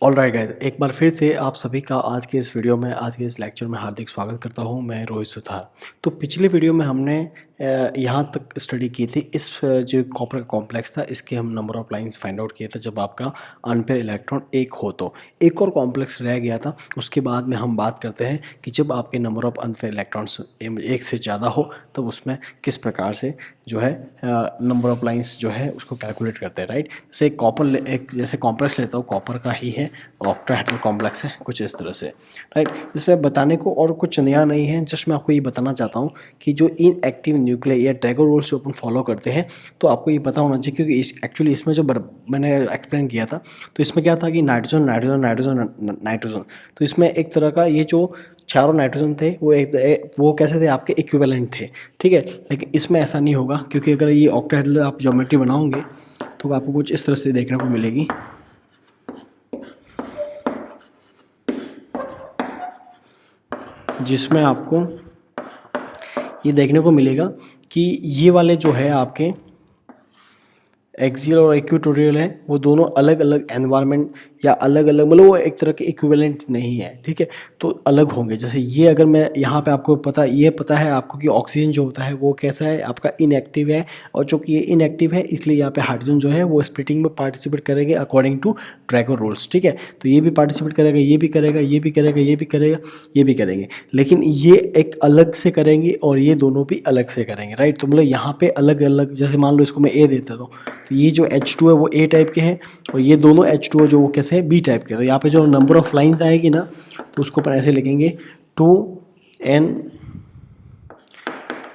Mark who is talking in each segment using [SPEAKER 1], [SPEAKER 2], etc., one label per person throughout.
[SPEAKER 1] All right guys, एक बार फिर से आप सभी का आज के इस वीडियो में, आज के इस लेक्चर में हार्दिक स्वागत करता हूं। मैं रोहित सुथार। तो पिछले वीडियो में हमने यहाँ तक स्टडी की थी। इस जो कॉपर का कॉम्प्लेक्स था, इसके हम number of lines find out किए थे जब आपका अनपेयर इलेक्ट्रॉन एक हो। तो एक और कॉम्प्लेक्स रह गया था। उसके बाद में हम बात करते हैं कि जब आपके नंबर ऑफ अनपेयर इलेक्ट्रॉन्स एक से ज़्यादा हो तब उसमें किस प्रकार से जो है नंबर ऑफ लाइंस जो है उसको कैलकुलेट करते हैं। राइट, जैसे एक जैसे कॉम्प्लेक्स लेता हूँ, कॉपर का ही है, ऑक्टाहेड्रल कॉम्प्लेक्स है कुछ इस तरह से। राइट, इसमें बताने को और कुछ नया नहीं है, जस्ट मैं आपको ये बताना चाहता हूँ कि जो इनएक्टिव न्यूक्लियर या ड्रैगन रूल्स जो अपन फॉलो करते हैं तो आपको ये पता होना चाहिए, क्योंकि एक्चुअली इसमें जो मैंने एक्सप्लेन किया था तो इसमें क्या था कि नाइट्रोजन नाइट्रोजन नाइट्रोजन नाइट्रोजन, तो इसमें एक तरह का ये जो चारों नाइट्रोजन थे वो कैसे थे, आपके इक्विवेलेंट थे। ठीक है, लेकिन इसमें ऐसा नहीं होगा, क्योंकि अगर ये ऑक्टाहेड्रल आप ज्योमेट्री बनाओगे तो आपको कुछ इस तरह से देखने को मिलेगी। जिसमें आपको ये देखने को मिलेगा कि ये वाले जो है आपके एक्सियल और इक्वेटोरियल है, वो दोनों अलग अलग एनवायरनमेंट या अलग अलग, मतलब वो एक तरह के इक्विवेलेंट नहीं है। ठीक है, तो अलग होंगे। जैसे ये अगर मैं यहाँ पे आपको पता है आपको कि ऑक्सीजन जो होता है वो कैसा है, आपका इनएक्टिव है, और चूँकि ये इनएक्टिव है इसलिए यहाँ पे हाइड्रोजन जो है वो स्प्लिटिंग में पार्टिसिपेट करेंगे अकॉर्डिंग टू ड्रैगन रूल्स। ठीक है, तो ये भी पार्टिसिपेट करेगा, ये भी करेगा, ये भी करेगा, ये भी करेगा, ये भी करेंगे, लेकिन ये एक अलग से करेंगे और ये दोनों भी अलग से करेंगे। राइट, तो मतलब यहाँ पे अलग अलग, जैसे मान लो इसको मैं ए देता हूँ तो ये जो H2 है वो ए टाइप के हैं और ये दोनों H2 जो वो कैसे हैं, बी टाइप के। तो यहाँ पे जो नंबर ऑफ लाइंस आएगी ना तो उसको अपन ऐसे लिखेंगे 2n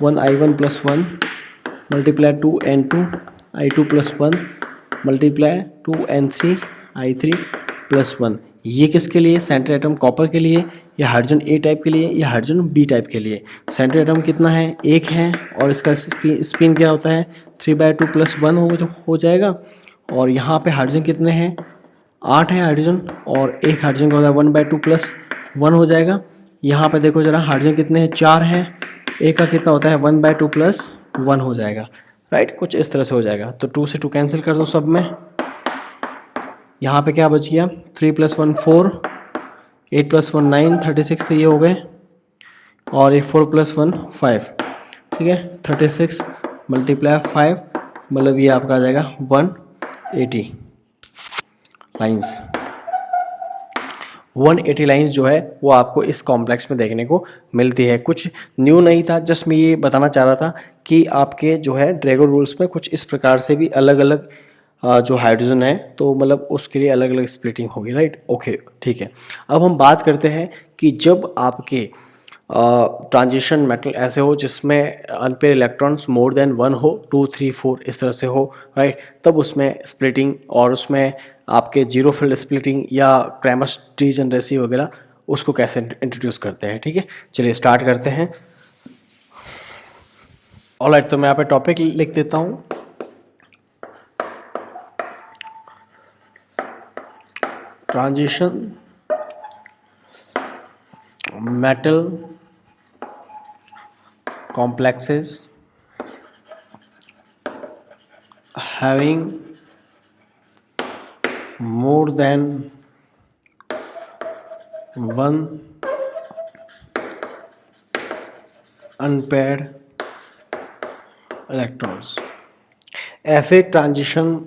[SPEAKER 1] 1i1 + 1 multiply 2n2 i2 + 1 multiply 2n3 i3 + 1। ये किसके लिए, सेंटर एटम कॉपर के लिए, या हाइड्रोजन ए टाइप के लिए, या हाइड्रोजन बी टाइप के लिए। सेंटर एटम कितना है, एक है, और इसका स्पिन क्या होता है 3/2 + 1 हो जाएगा। और यहाँ पे हाइड्रोजन कितने हैं, 8 है हाइड्रोजन, और एक हाइड्रोजन का होता है 1/2 + 1 हो जाएगा। यहाँ पे देखो जरा, हाइड्रोजन कितने हैं, 4 हैं, एक का कितना होता है 1/2 + 1 हो जाएगा। राइट, कुछ इस तरह से हो जाएगा। तो 2 से 2 कैंसिल कर दो सब में। यहाँ पे क्या बच गया, 3 + 1 4, 8 + 1 9, 36 तो ये हो गए, और ये 4 + 1 5। ठीक है, 36 × 5 मतलब ये आपका आ जाएगा 180 लाइंस। 180 लाइंस जो है वो आपको इस कॉम्प्लेक्स में देखने को मिलती है। कुछ न्यू नहीं था, जस्ट मैं ये बताना चाह रहा था कि आपके जो है ड्रैगन रूल्स में कुछ इस प्रकार से भी अलग अलग जो हाइड्रोजन है तो मतलब उसके लिए अलग अलग स्प्लिटिंग होगी। राइट, ओके, ठीक है। अब हम बात करते हैं कि जब आपके ट्रांजिशन मेटल ऐसे हो जिसमें अनपेयर इलेक्ट्रॉन्स मोर देन 1 हो, 2 3 4 इस तरह से हो, राइट, तब उसमें स्प्लिटिंग और उसमें आपके जीरो फील्ड स्प्लिटिंग या क्रैमर्स डीजनरेसी वगैरह उसको कैसे इंट्रोड्यूस करते हैं। ठीक है, चलिए स्टार्ट करते हैं। ऑलराइट, तो मैं यहाँ पे टॉपिक लिख देता हूँ। Transition metal complexes having more than one unpaired electrons। ऐसे ट्रांजिशन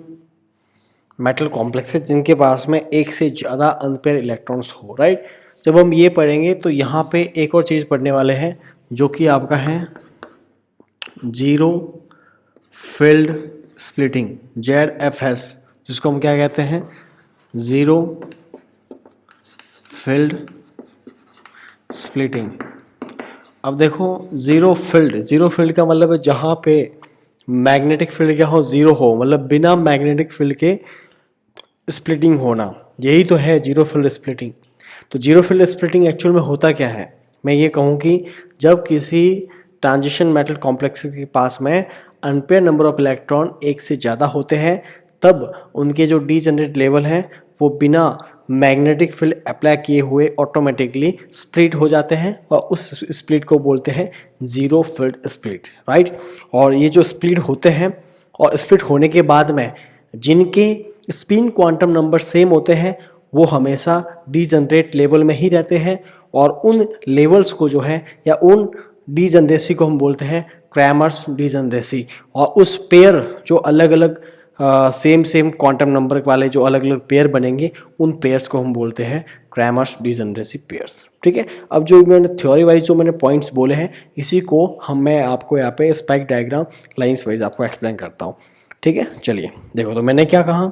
[SPEAKER 1] मेटल कॉम्प्लेक्सेस जिनके पास में एक से ज़्यादा अनपेयर इलेक्ट्रॉन्स हो। राइट, जब हम ये पढ़ेंगे तो यहाँ पे एक और चीज़ पढ़ने वाले हैं जो कि आपका है जीरो फील्ड स्प्लिटिंग, ZFS, जिसको हम क्या कहते हैं, ज़ीरो फील्ड स्प्लिटिंग। अब देखो, ज़ीरो फील्ड का मतलब है जहाँ पे मैग्नेटिक फील्ड क्या हो, ज़ीरो हो, मतलब बिना मैग्नेटिक फील्ड के स्प्लिटिंग होना, यही तो है जीरो फील्ड स्प्लिटिंग। तो जीरो फील्ड स्प्लिटिंग एक्चुअल में होता क्या है, मैं ये कहूँ कि जब किसी ट्रांजिशन मेटल कॉम्प्लेक्स के पास में अनपेयर नंबर ऑफ इलेक्ट्रॉन एक से ज़्यादा होते हैं तब उनके जो डीजेनरेट लेवल हैं वो बिना मैग्नेटिक फील्ड अप्लाई किए हुए ऑटोमेटिकली स्प्लिट हो जाते हैं और उस स्प्लिट को बोलते हैं जीरो फील्ड स्प्लिट। राइट, और ये जो स्प्लिट होते हैं और स्प्लिट होने के बाद में जिनके स्पिन क्वांटम नंबर सेम होते हैं वो हमेशा डीजनरेट लेवल में ही रहते हैं, और उन लेवल्स को जो है या उन डीजनरेसी को हम बोलते हैं क्रैमर्स डीजनरेसी। और उस पेयर जो अलग अलग सेम क्वांटम नंबर वाले जो अलग अलग पेयर बनेंगे, उन पेयर्स को हम बोलते हैं क्रैमर्स डीजनरेसी पेयर्स। ठीक है, अब जो मैंने थ्योरी वाइज जो मैंने पॉइंट्स बोले हैं, इसी को मैं आपको यहाँ पे स्पाइक डायग्राम लाइंस वाइज आपको एक्सप्लेन करता हूँ। ठीक है, चलिए देखो, तो मैंने क्या कहा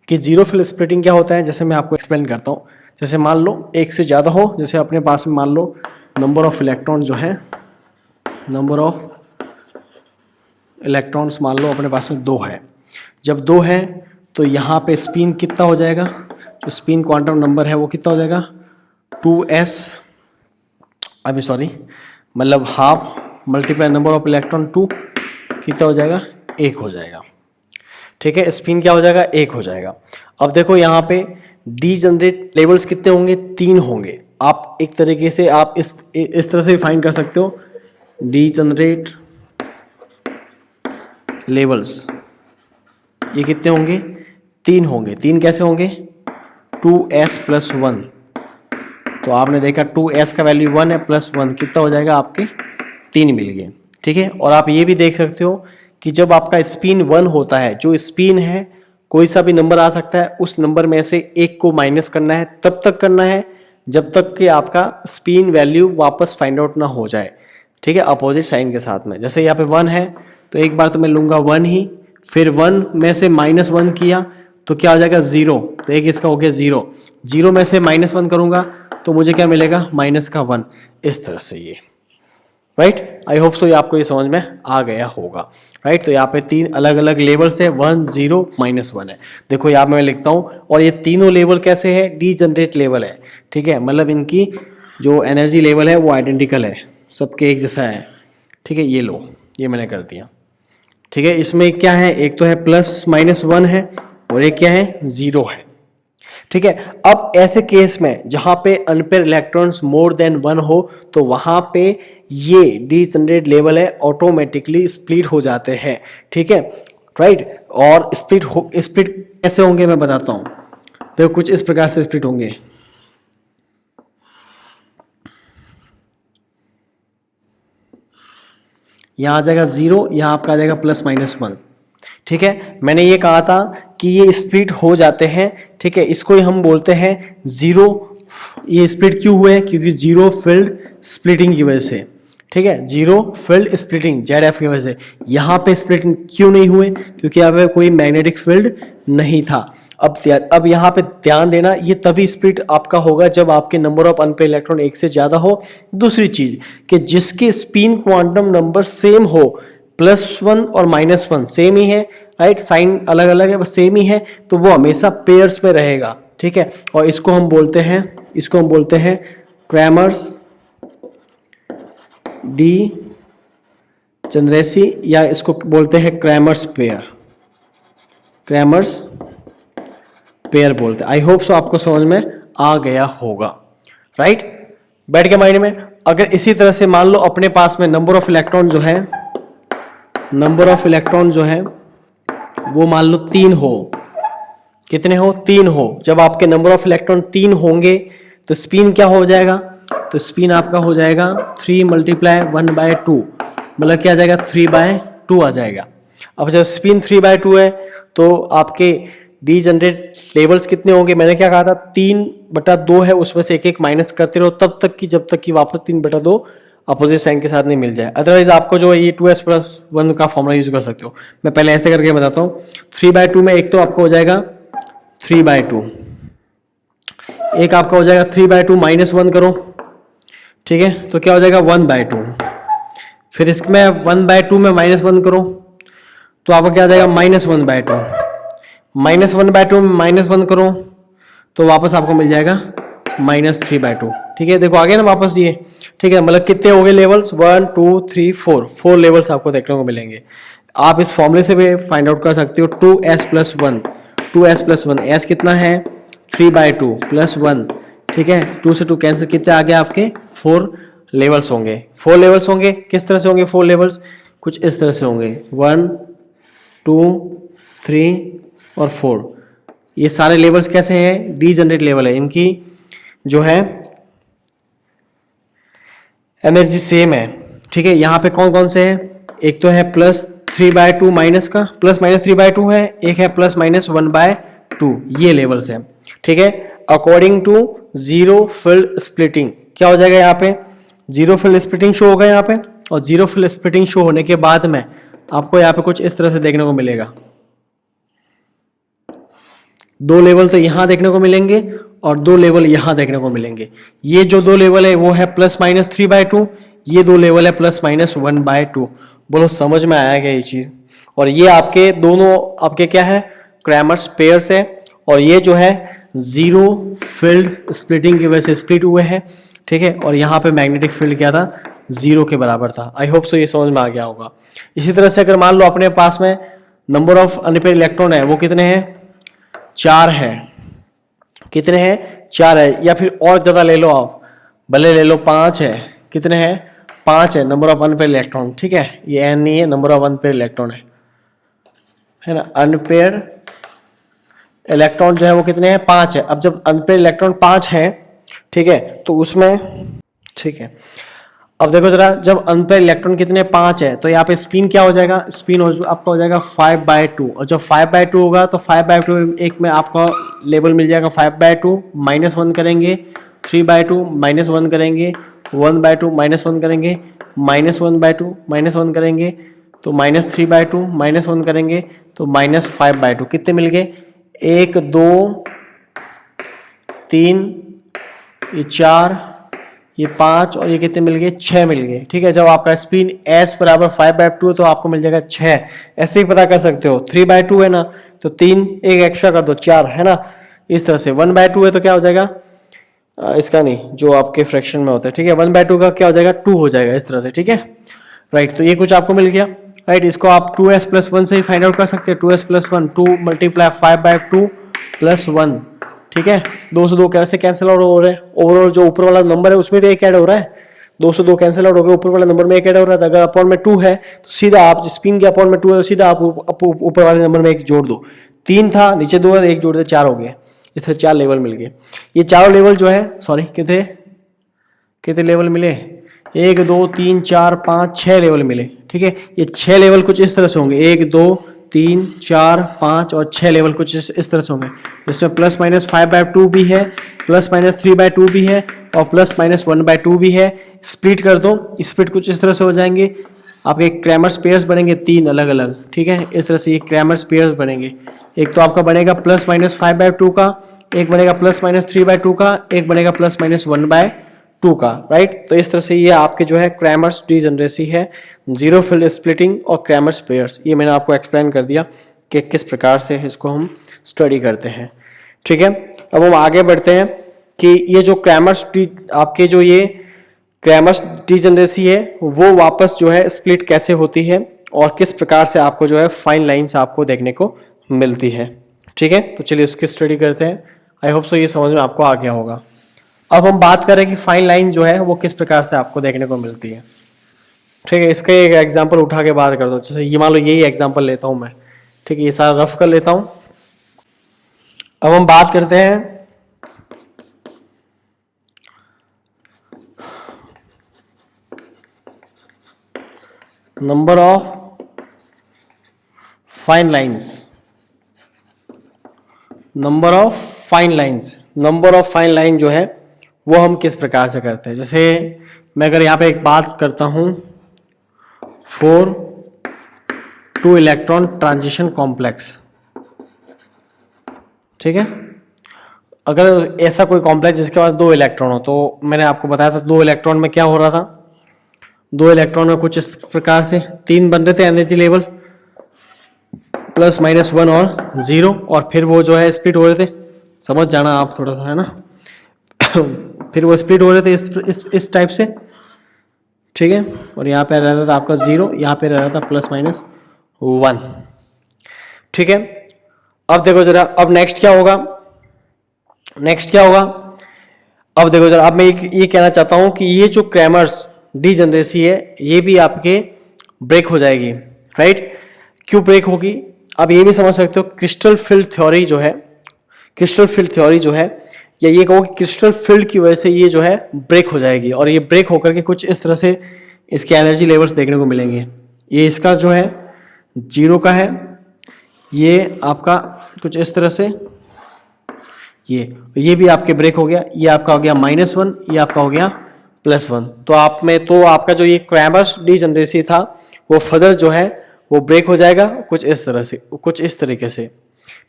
[SPEAKER 1] कि जीरो फिल स्प्लिटिंग क्या होता है, जैसे मैं आपको एक्सप्लेन करता हूँ। जैसे मान लो एक से ज़्यादा हो, जैसे अपने पास में मान लो नंबर ऑफ इलेक्ट्रॉन जो है, नंबर ऑफ इलेक्ट्रॉन्स मान लो अपने पास में 2 है। जब 2 है तो यहाँ पे स्पिन कितना हो जाएगा, जो स्पिन क्वांटम नंबर है वो कितना हो जाएगा 2s, अभी सॉरी, मतलब half multiply number of electron 2 कितना हो जाएगा 1 हो जाएगा। ठीक है, स्पिन क्या हो जाएगा 1 हो जाएगा। अब देखो यहाँ पे डीजनरेट लेवल्स कितने होंगे 3 होंगे। आप एक तरीके से आप इस तरह से फाइंड कर सकते हो, डीजनरेट लेवल्स ये कितने होंगे 3 होंगे। 3 कैसे होंगे 2s + 1, तो आपने देखा 2s का वैल्यू 1 है, +1 कितना हो जाएगा आपके 3 मिल गए। ठीक है, और आप ये भी देख सकते हो कि जब आपका स्पिन 1 होता है, जो स्पिन है कोई सा भी नंबर आ सकता है, उस नंबर में से एक को माइनस करना है, तब तक करना है जब तक कि आपका स्पिन वैल्यू वापस फाइंड आउट ना हो जाए। ठीक है, अपोजिट साइन के साथ में। जैसे यहाँ पे 1 है तो एक बार तो मैं लूँगा 1 ही, फिर 1 में से -1 किया तो क्या हो जाएगा 0, तो एक इसका हो गया 0। 0 में से -1 करूँगा तो मुझे क्या मिलेगा -1। इस तरह से ये, राइट। आई होप सो ये आपको ये समझ में आ गया होगा, राइट। तो यहाँ पे 3 अलग अलग लेवल्स है, 1 0 -1 है। देखो यहाँ मैं लिखता हूँ, और ये तीनों लेवल कैसे है डीजनरेट लेवल है। ठीक है, मतलब इनकी जो एनर्जी लेवल है वो आइडेंटिकल है, सबके एक जैसा है। ठीक है, ये लो, ये मैंने कर दिया। ठीक है, इसमें क्या है, एक तो है +-1 है और एक क्या है 0 है। ठीक है, अब ऐसे केस में जहां पे अनपेयर इलेक्ट्रॉन्स मोर देन 1 हो, तो वहां पे ये डीजनरेट लेवल है ऑटोमेटिकली स्प्लिट हो जाते हैं। ठीक है, राइट। और स्प्लिट कैसे होंगे मैं बताता हूं। देखो कुछ इस प्रकार से स्प्लिट होंगे, यहाँ आ जाएगा 0, यहाँ आपका आ जाएगा +-1। ठीक है, मैंने ये कहा था कि ये स्प्लिट हो जाते हैं। ठीक है, इसको ही हम बोलते हैं 0। ये स्प्लिट क्यों हुए, क्योंकि 0 फील्ड स्प्लिटिंग की वजह से। ठीक है, 0 फील्ड स्प्लिटिंग ZF की वजह से। यहाँ पे स्प्लिटिंग क्यों नहीं हुए, क्योंकि यहाँ पे कोई मैग्नेटिक फील्ड नहीं था। अब यहाँ पे ध्यान देना, ये तभी स्प्लिट आपका होगा जब आपके नंबर ऑफ अनपेयर इलेक्ट्रॉन 1 से ज्यादा हो। दूसरी चीज कि जिसके स्पिन क्वांटम नंबर सेम हो, +1 और -1 सेम ही है, राइट, साइन अलग अलग है बस सेम ही है, तो वो हमेशा पेयर्स में रहेगा। ठीक है, और इसको हम बोलते हैं क्रैमर्स डीजनरेसी, या इसको बोलते हैं क्रैमर्स पेयर बोलते हैं। आई होप सो आपको समझ में आ गया होगा, राइट। बैठ के माइंड में। अगर इसी तरह से मान लो अपने पास में नंबर ऑफ इलेक्ट्रॉन जो है वो मान लो 3 हो। कितने हो 3 हो। जब आपके नंबर ऑफ इलेक्ट्रॉन 3 होंगे तो स्पिन क्या हो जाएगा, तो स्पिन आपका हो जाएगा 3 × 1/2, मतलब क्या आ जाएगा 3/2 आ जाएगा। अब जब स्पिन 3/2 है तो आपके डीजनरेट लेवल्स कितने होंगे, मैंने क्या कहा था 3/2 है, उसमें से एक माइनस करते रहो जब तक कि वापस 3/2 अपोजिट साइन के साथ नहीं मिल जाए। अदरवाइज आपको जो ये 2s + 1 का फॉर्मूला यूज कर सकते हो। मैं पहले ऐसे करके बताता हूँ। 3/2 में एक तो आपको हो जाएगा 3/2, एक आपका हो जाएगा 3/2 -1 करो। ठीक है, तो क्या हो जाएगा 1/2। फिर इसमें 1/2 में -1 करो तो आपका क्या आ जाएगा -1/2। -1/2 में -1 करो तो वापस आपको मिल जाएगा -3/2। ठीक है, देखो आ गया ना वापस ये। ठीक है, मतलब कितने हो गए लेवल्स 1 2 3 4 लेवल्स आपको देखने को मिलेंगे। आप इस फॉर्मूले से भी फाइंड आउट कर सकते हो 2s + 1 s कितना है 3/2 + 1। ठीक है, 2 से 2 कैंसिल, कितने आ गए आपके 4 लेवल्स होंगे। 4 लेवल्स होंगे, किस तरह से होंगे 4 लेवल्स, कुछ इस तरह से होंगे 1 2 3 और 4। ये सारे लेवल्स कैसे हैं, डीजनरेट लेवल है, इनकी जो है एनर्जी सेम है। ठीक है, यहाँ पे कौन कौन से हैं, एक तो है +3/2 माइनस का, +-3/2 है, एक है +-1/2, ये लेवल्स हैं। ठीक है, according to zero field splitting क्या हो जाएगा, यहाँ पे जीरो फील्ड स्प्लिटिंग शो होगा यहाँ पे, और जीरो फील्ड स्प्लिटिंग शो होने के बाद में आपको यहाँ पे कुछ इस तरह से देखने को मिलेगा। दो लेवल तो यहां देखने को मिलेंगे और दो लेवल यहां देखने को मिलेंगे। ये जो दो लेवल है वो है +-3/2, ये दो लेवल है +-1/2। बोलो समझ में आया क्या ये चीज। और ये आपके दोनों आपके क्या है, क्रैमर्स पेयर्स है, और ये जो है जीरो फील्ड स्प्लिटिंग की वजह से स्प्लिट हुए हैं। ठीक है, और यहाँ पे मैग्नेटिक फील्ड क्या था, 0 के बराबर था। आई होप सो ये समझ में आ गया होगा। इसी तरह से अगर मान लो अपने पास में नंबर ऑफ अनपेयर्ड इलेक्ट्रॉन है वो कितने हैं, 4 है। कितने हैं, 4 है, या फिर और ज्यादा ले लो आप, भले ले लो 5 है। कितने हैं, 5 है नंबर ऑफ अनपेयर्ड इलेक्ट्रॉन। ठीक है, ये एन नहीं है, नंबर ऑफ अनपेयर्ड इलेक्ट्रॉन है ना। अनपेयर्ड इलेक्ट्रॉन जो है वो कितने हैं, 5 है। अब जब अनपेयर्ड इलेक्ट्रॉन 5 है, ठीक है, तो उसमें ठीक है, अब देखो जरा, जब अनपेयर्ड इलेक्ट्रॉन कितने 5 है, तो यहाँ पे स्पिन क्या हो जाएगा, स्पिन आपका हो जाएगा 5/2। और जब 5/2 होगा तो 5/2 एक में आपका लेवल मिल जाएगा 5/2, -1 करेंगे, 3/2 -1 करेंगे, 1/2 -1 करेंगे, -1/2 -1 करेंगे, तो -3/2 -1 करेंगे, तो -5/2। कितने मिल गए, 1 2 3, ये 4, ये 5 और ये कितने मिल गए, 6 मिल गए। ठीक है, जब आपका स्पिन S बराबर 5/2 है तो आपको मिल जाएगा 6। ऐसे ही पता कर सकते हो, 3/2 है ना तो 3 एक एक्स्ट्रा कर दो, 4 है ना। इस तरह से 1/2 है तो क्या हो जाएगा, इसका नहीं, जो आपके फ्रैक्शन में होता है। ठीक है, 1/2 का क्या हो जाएगा, 2 हो जाएगा, इस तरह से। ठीक है, राइट, तो ये कुछ आपको मिल गया। राइट, इसको आप 2s + 1 से ही फाइंड आउट कर सकते हैं। 2s + 1, 2 × 5/2 + 1। ठीक है, 2 से 2 कैसे कैंसिल आउट हो रहे हैं, ओवरऑल जो ऊपर वाला नंबर है उसमें तो एक ऐड हो रहा है, 2 से 2 कैंसिल आउट हो गए, ऊपर वाले नंबर में एक ऐड हो रहा है। अगर अपॉन में 2 है तो सीधा आप स्पिन के अपॉन में 2 है तो सीधा आप ऊपर वाले नंबर में एक जोड़ दो। 3 था, नीचे 2 है, एक जोड़ दे 4 हो गया। इससे 4 लेवल मिल गए। ये चारों लेवल जो है, सॉरी कितने लेवल मिले, 1 2 3 4 5 6 लेवल मिले। ठीक है, ये 6 लेवल कुछ इस तरह से होंगे, 1 2 3 4 5 और 6 लेवल कुछ इस तरह से होंगे। इसमें +-5/2 भी है, +-3/2 भी है और +-1/2 भी है। स्प्लिट कर दो, स्प्लिट कुछ इस तरह से हो जाएंगे, आपके क्रैमर्स पेयर्स बनेंगे 3 अलग अलग। ठीक है, इस तरह से ये क्रैमर्स पेयर्स बनेंगे। एक तो आपका बनेगा +-5/2 का, एक बनेगा +-3/2 का, एक बनेगा +-1/2 का। राइट, तो इस तरह से ये आपके जो है क्रैमर्स डीजनरेसी है, जीरो फील्ड स्प्लिटिंग और क्रैमर्स पेयर्स। ये मैंने आपको एक्सप्लेन कर दिया कि किस प्रकार से इसको हम स्टडी करते हैं। ठीक है, अब हम आगे बढ़ते हैं कि ये जो क्रैमर्स आपके जो ये क्रैमर्स डीजनरेसी है वो वापस जो है स्प्लिट कैसे होती है और किस प्रकार से आपको जो है फाइन लाइंस आपको देखने को मिलती है। ठीक है, तो चलिए उसकी स्टडी करते हैं। आई होप सो ये समझ में आपको आ गया होगा। अब हम बात करें कि फाइन लाइन जो है वो किस प्रकार से आपको देखने को मिलती है। ठीक है, इसका एक एग्जांपल उठा के बात कर दो। जैसे ये मान लो यही एग्जांपल लेता हूं मैं। ठीक है, ये सारा रफ कर लेता हूं। अब हम बात करते हैं number of fine lines. Number of fine lines, number of fine line जो है वो हम किस प्रकार से करते हैं। जैसे मैं अगर यहाँ पे एक बात करता हूं, 4 इलेक्ट्रॉन ट्रांजिशन कॉम्प्लेक्स। ठीक है, अगर ऐसा कोई कॉम्प्लेक्स जिसके पास 2 इलेक्ट्रॉन हो, तो मैंने आपको बताया था 2 इलेक्ट्रॉन में क्या हो रहा था, 2 इलेक्ट्रॉन में कुछ इस प्रकार से 3 बन रहे थे एनर्जी लेवल, +-1 और 0, और फिर वो जो है स्प्लिट हो रहे थे। समझ जाना आप थोड़ा सा, है ना। फिर वो स्प्लिट हो रहे थे इस टाइप से। ठीक है, और यहाँ पे रह रहा था आपका 0, यहाँ पे रह रहा था +-1। ठीक है, अब देखो जरा, अब नेक्स्ट क्या होगा, अब देखो जरा, अब मैं ये कहना चाहता हूं कि ये जो क्रैमर्स डीजनरेसी है ये भी आपके ब्रेक हो जाएगी। राइट, क्यों ब्रेक होगी, आप ये भी समझ सकते हो। क्रिस्टल फील्ड थ्योरी जो है, क्रिस्टल फील्ड थ्योरी जो है, या ये कहो कि क्रिस्टल फील्ड की वजह से ये जो है ब्रेक हो जाएगी, और ये ब्रेक होकर के कुछ इस तरह से इसके एनर्जी लेवल्स देखने को मिलेंगे। ये इसका जो है 0 का है, ये आपका कुछ इस तरह से, ये भी आपके ब्रेक हो गया, ये आपका हो गया -1, ये आपका हो गया +1। तो आप में तो आपका जो ये क्रैमर्स डीजनरेसी था वो फर्दर जो है वो ब्रेक हो जाएगा कुछ इस तरह से, कुछ इस तरीके से,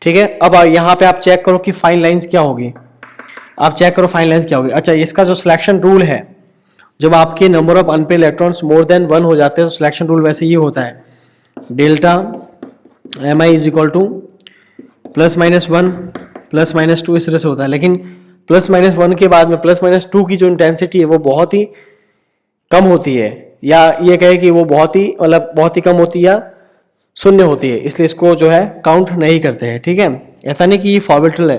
[SPEAKER 1] ठीक है। अब यहाँ पे आप चेक करो कि फाइन लाइंस क्या होगी, आप चेक करो फाइन लाइंस क्या होगी। अच्छा, इसका जो सिलेक्शन रूल है, जब आपके number of unpaired electrons more than 1 हो जाते हैं तो सिलेक्शन रूल वैसे ये होता है, delta mi is equal to +-1 +-2 इस तरह से होता है। लेकिन +-1 के बाद में +-2 की जो इंटेंसिटी है वो बहुत ही कम होती है, या ये कहे कि वो बहुत ही कम होती है या शून्य होती है, इसलिए इसको जो है काउंट नहीं करते हैं, ठीक है। ऐसा नहीं कि ये फॉर्बिटल है,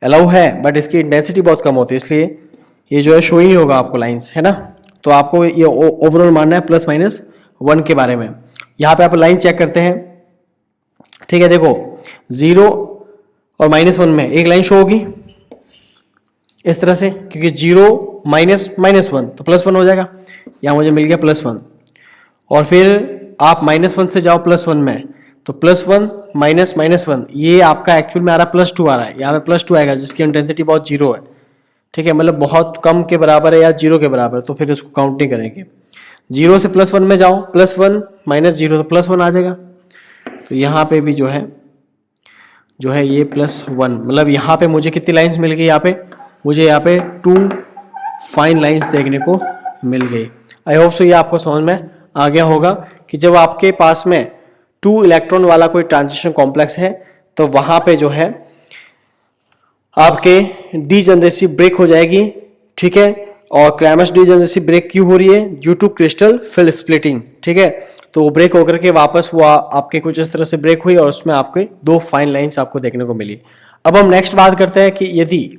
[SPEAKER 1] अलाउ है, बट इसकी इंटेंसिटी बहुत कम होती है, इसलिए ये जो है शो ही नहीं होगा आपको लाइंस, है ना। तो आपको ये ओवरऑल मानना है +-1 के बारे में। यहाँ पे आप लाइन चेक करते हैं, ठीक है। देखो 0 और -1 में एक लाइन शो होगी इस तरह से, क्योंकि 0 -1 तो +1 हो जाएगा, यहाँ मुझे मिल गया +1। और फिर आप -1 से जाओ +1 में, तो +1 -1 ये आपका एक्चुअल में आ रहा है +2 आ रहा है, यहाँ पे +2 आएगा जिसकी इंटेंसिटी बहुत 0 है, ठीक है, मतलब बहुत कम के बराबर है या 0 के बराबर, तो फिर उसको काउंट नहीं करेंगे। 0 से +1 में जाओ, +1 -0 तो +1 आ जाएगा। तो यहाँ पे भी जो है ये +1, मतलब यहाँ पे मुझे कितनी लाइंस मिल गई, यहाँ पे 2 फाइन लाइंस देखने को मिल गई। आई होप सो ये आपको समझ में आ गया होगा कि जब आपके पास में 2 इलेक्ट्रॉन वाला कोई ट्रांजिशन कॉम्प्लेक्स है तो वहाँ पे जो है आपके डीजनरेसी ब्रेक हो जाएगी, ठीक है। और क्रैमर्स डीजनरेसी ब्रेक क्यों हो रही है? Due to crystal field splitting, ठीक है। तो वो ब्रेक होकर के वापस वो आपके कुछ इस तरह से ब्रेक हुई और उसमें आपके 2 फाइन लाइंस आपको देखने को मिली। अब हम नेक्स्ट बात करते हैं कि यदि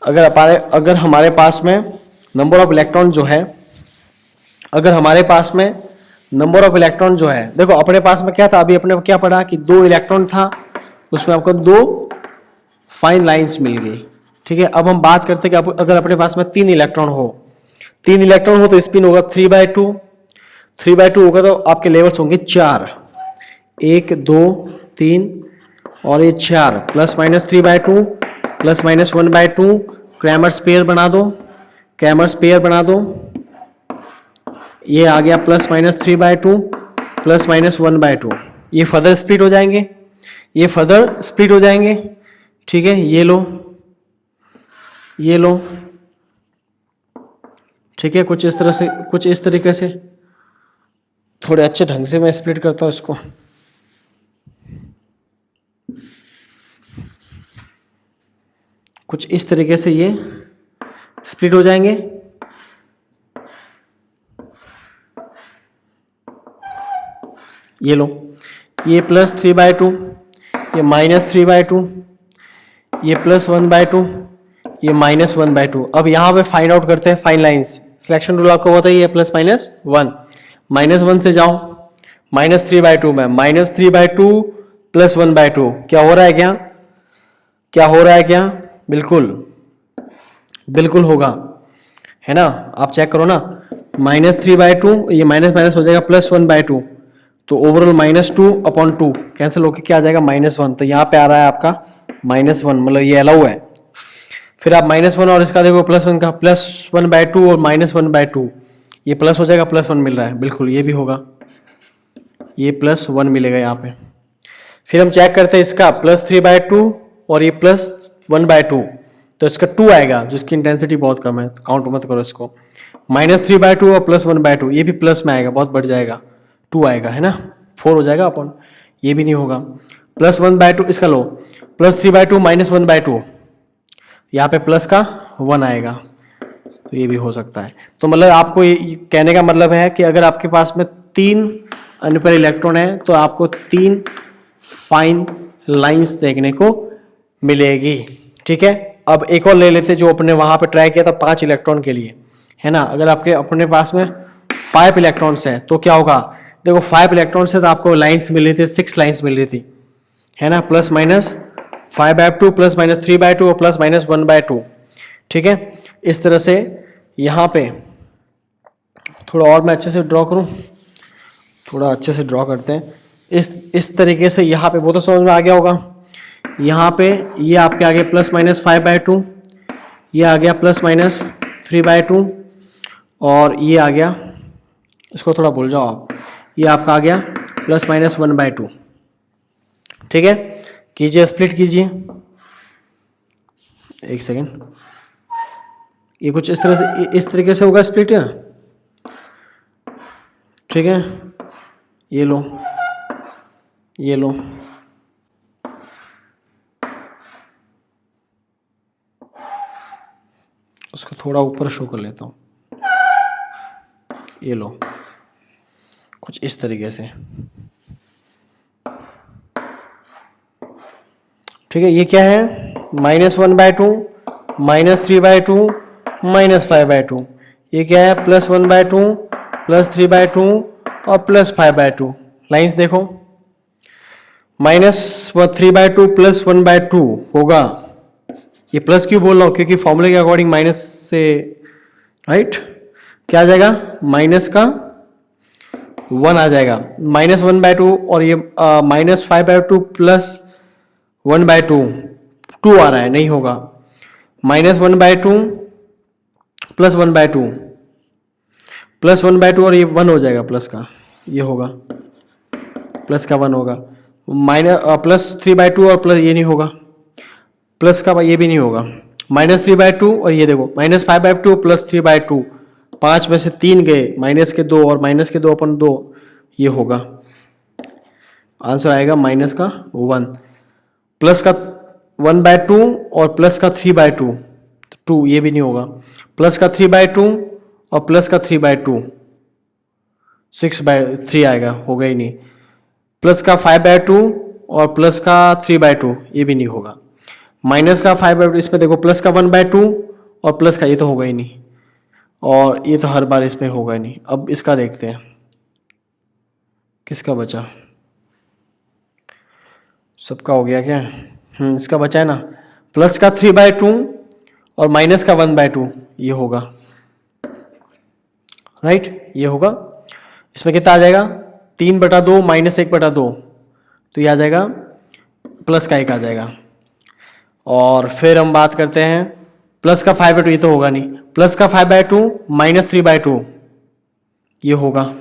[SPEAKER 1] अगर हमारे पास में नंबर ऑफ इलेक्ट्रॉन जो है, देखो अपने पास में क्या था, अभी अपने क्या पढ़ा कि 2 इलेक्ट्रॉन था, उसमें आपको 2 फाइन लाइंस मिल गई, ठीक है। अब हम बात करते हैं कि अगर अपने पास में 3 इलेक्ट्रॉन हो तो स्पिन होगा 3/2 होगा, तो आपके लेवल्स होंगे 4, 1 2 3 और ये 4, +-3/2 +-1/2। क्रैमर्स पेयर बना दो, ये आ गया +-3/2 +-1/2। ये फर्दर स्प्लिट हो जाएंगे, ठीक है। ये लो, ठीक है। कुछ इस तरीके से थोड़े अच्छे ढंग से मैं स्प्लिट करता हूं इसको। कुछ इस तरीके से ये स्प्लिट हो जाएंगे, ये लो, ये +3/2, ये -3/2, ये +1/2, ये -1/2। अब यहाँ पे फाइंड आउट करते हैं फाइन लाइंस। सिलेक्शन रूल आपको पता ही है, +-1, -1 से जाओ -3/2 में, -3/2 +1/2 क्या हो रहा है क्या? बिल्कुल होगा, है ना। आप चेक करो ना, -3/2 ये माइनस हो जाएगा +1/2, तो ओवरऑल -2/2 कैंसिल होकर क्या आ जाएगा -1। तो यहाँ पे आ रहा है आपका -1, मतलब ये अलाउ है। फिर आप -1 और इसका देखो +1 का, +1/2 और -1/2, ये प्लस हो जाएगा, +1 मिल रहा है, बिल्कुल ये भी होगा, ये +1 मिलेगा यहाँ पे। फिर हम चेक करते हैं इसका +3/2 और ये +1/2, तो इसका 2 आएगा, जिसकी इंटेंसिटी बहुत कम है, तो काउंट मत करो इसको। -3/2 और +1/2 ये भी प्लस में आएगा, बहुत बढ़ जाएगा, 2 आएगा, है ना, 4 हो जाएगा अपन, ये भी नहीं होगा। +1/2 इसका लो, +3/2 -1/2, यहाँ पे प्लस का 1 आएगा, तो ये भी हो सकता है। तो मतलब आपको ये कहने का मतलब है कि अगर आपके पास में 3 अनपेयर इलेक्ट्रॉन है तो आपको 3 फाइन लाइंस देखने को मिलेगी, ठीक है। अब एक और ले लेते जो अपने वहां पे ट्राई किया था 5 इलेक्ट्रॉन के लिए, है ना। अगर आपके अपने पास में 5 इलेक्ट्रॉन्स है तो क्या होगा, देखो 5 इलेक्ट्रॉन से तो आपको लाइंस मिल रही थी, 6 लाइंस मिल रही थी, है ना, ±5 5/2 प्लस माइनस 3/2 और प्लस माइनस 1/2। ठीक है, इस तरह से यहाँ पे थोड़ा और मैं अच्छे से ड्रॉ करूँ, थोड़ा अच्छे से ड्रॉ करते हैं। इस तरीके से यहाँ पे वो तो समझ में आ गया होगा। यहाँ पे ये आपके आ गया प्लस माइनस 5/2, ये आ गया प्लस माइनस 3/2 और ये आ गया, इसको थोड़ा भूल जाओ आप, ये आपका आ गया प्लस माइनस 1/2। ठीक है, कीजिए, स्प्लिट कीजिए। एक सेकेंड, ये कुछ इस तरह से, इस तरीके से होगा स्प्लिट है। ठीक है, ये लो, ये लो, उसको थोड़ा ऊपर शो कर लेता हूँ, ये लो, कुछ इस तरीके से। ठीक है, ये क्या है, -1/2, -3/2, -5/2। ये क्या है, +1/2, +3/2 और +5/2। लाइंस देखो, -3/2 + 1/2 होगा। ये प्लस क्यों बोल रहा हूँ, क्योंकि फॉर्मूले के अकॉर्डिंग माइनस से, राइट, क्या आ जाएगा, माइनस का 1 आ जाएगा, -1/2 और ये -5/2 + 1/2, 2 आ रहा है, नहीं होगा। -1/2 + 1/2 + 1/2 और ये 1 हो जाएगा, प्लस का ये होगा, प्लस का 1 होगा। +3/2 और प्लस ये नहीं होगा, प्लस का ये भी नहीं होगा। -3/2 और ये देखो -5/2 + 3/2, 5 में से 3 गए, माइनस के 2 और माइनस के 2 अपन 2, ये होगा। आंसर आएगा माइनस का 1, प्लस का 1/2 और प्लस का 3/2, 2, ये भी नहीं होगा। प्लस का 3/2 और प्लस का 3/2, 6/3 आएगा, होगा ही नहीं। प्लस का 5/2 और प्लस का 3/2, ये भी नहीं होगा। माइनस का 5/2, इसमें देखो प्लस का 1/2 और प्लस का, ये तो होगा ही नहीं, और ये तो हर बार इसमें होगा ही नहीं। अब इसका देखते हैं, किसका बचा, सबका हो गया क्या, इसका बचा है ना, प्लस का 3/2 और माइनस का 1/2, ये होगा, राइट, ये होगा। इसमें कितना आ जाएगा, 3/2 -1/2, तो ये आ जाएगा प्लस का 1 आ जाएगा। और फिर हम बात करते हैं प्लस का 5/2, ये तो होगा नहीं, प्लस का 5/2 -3/2, ये होगा,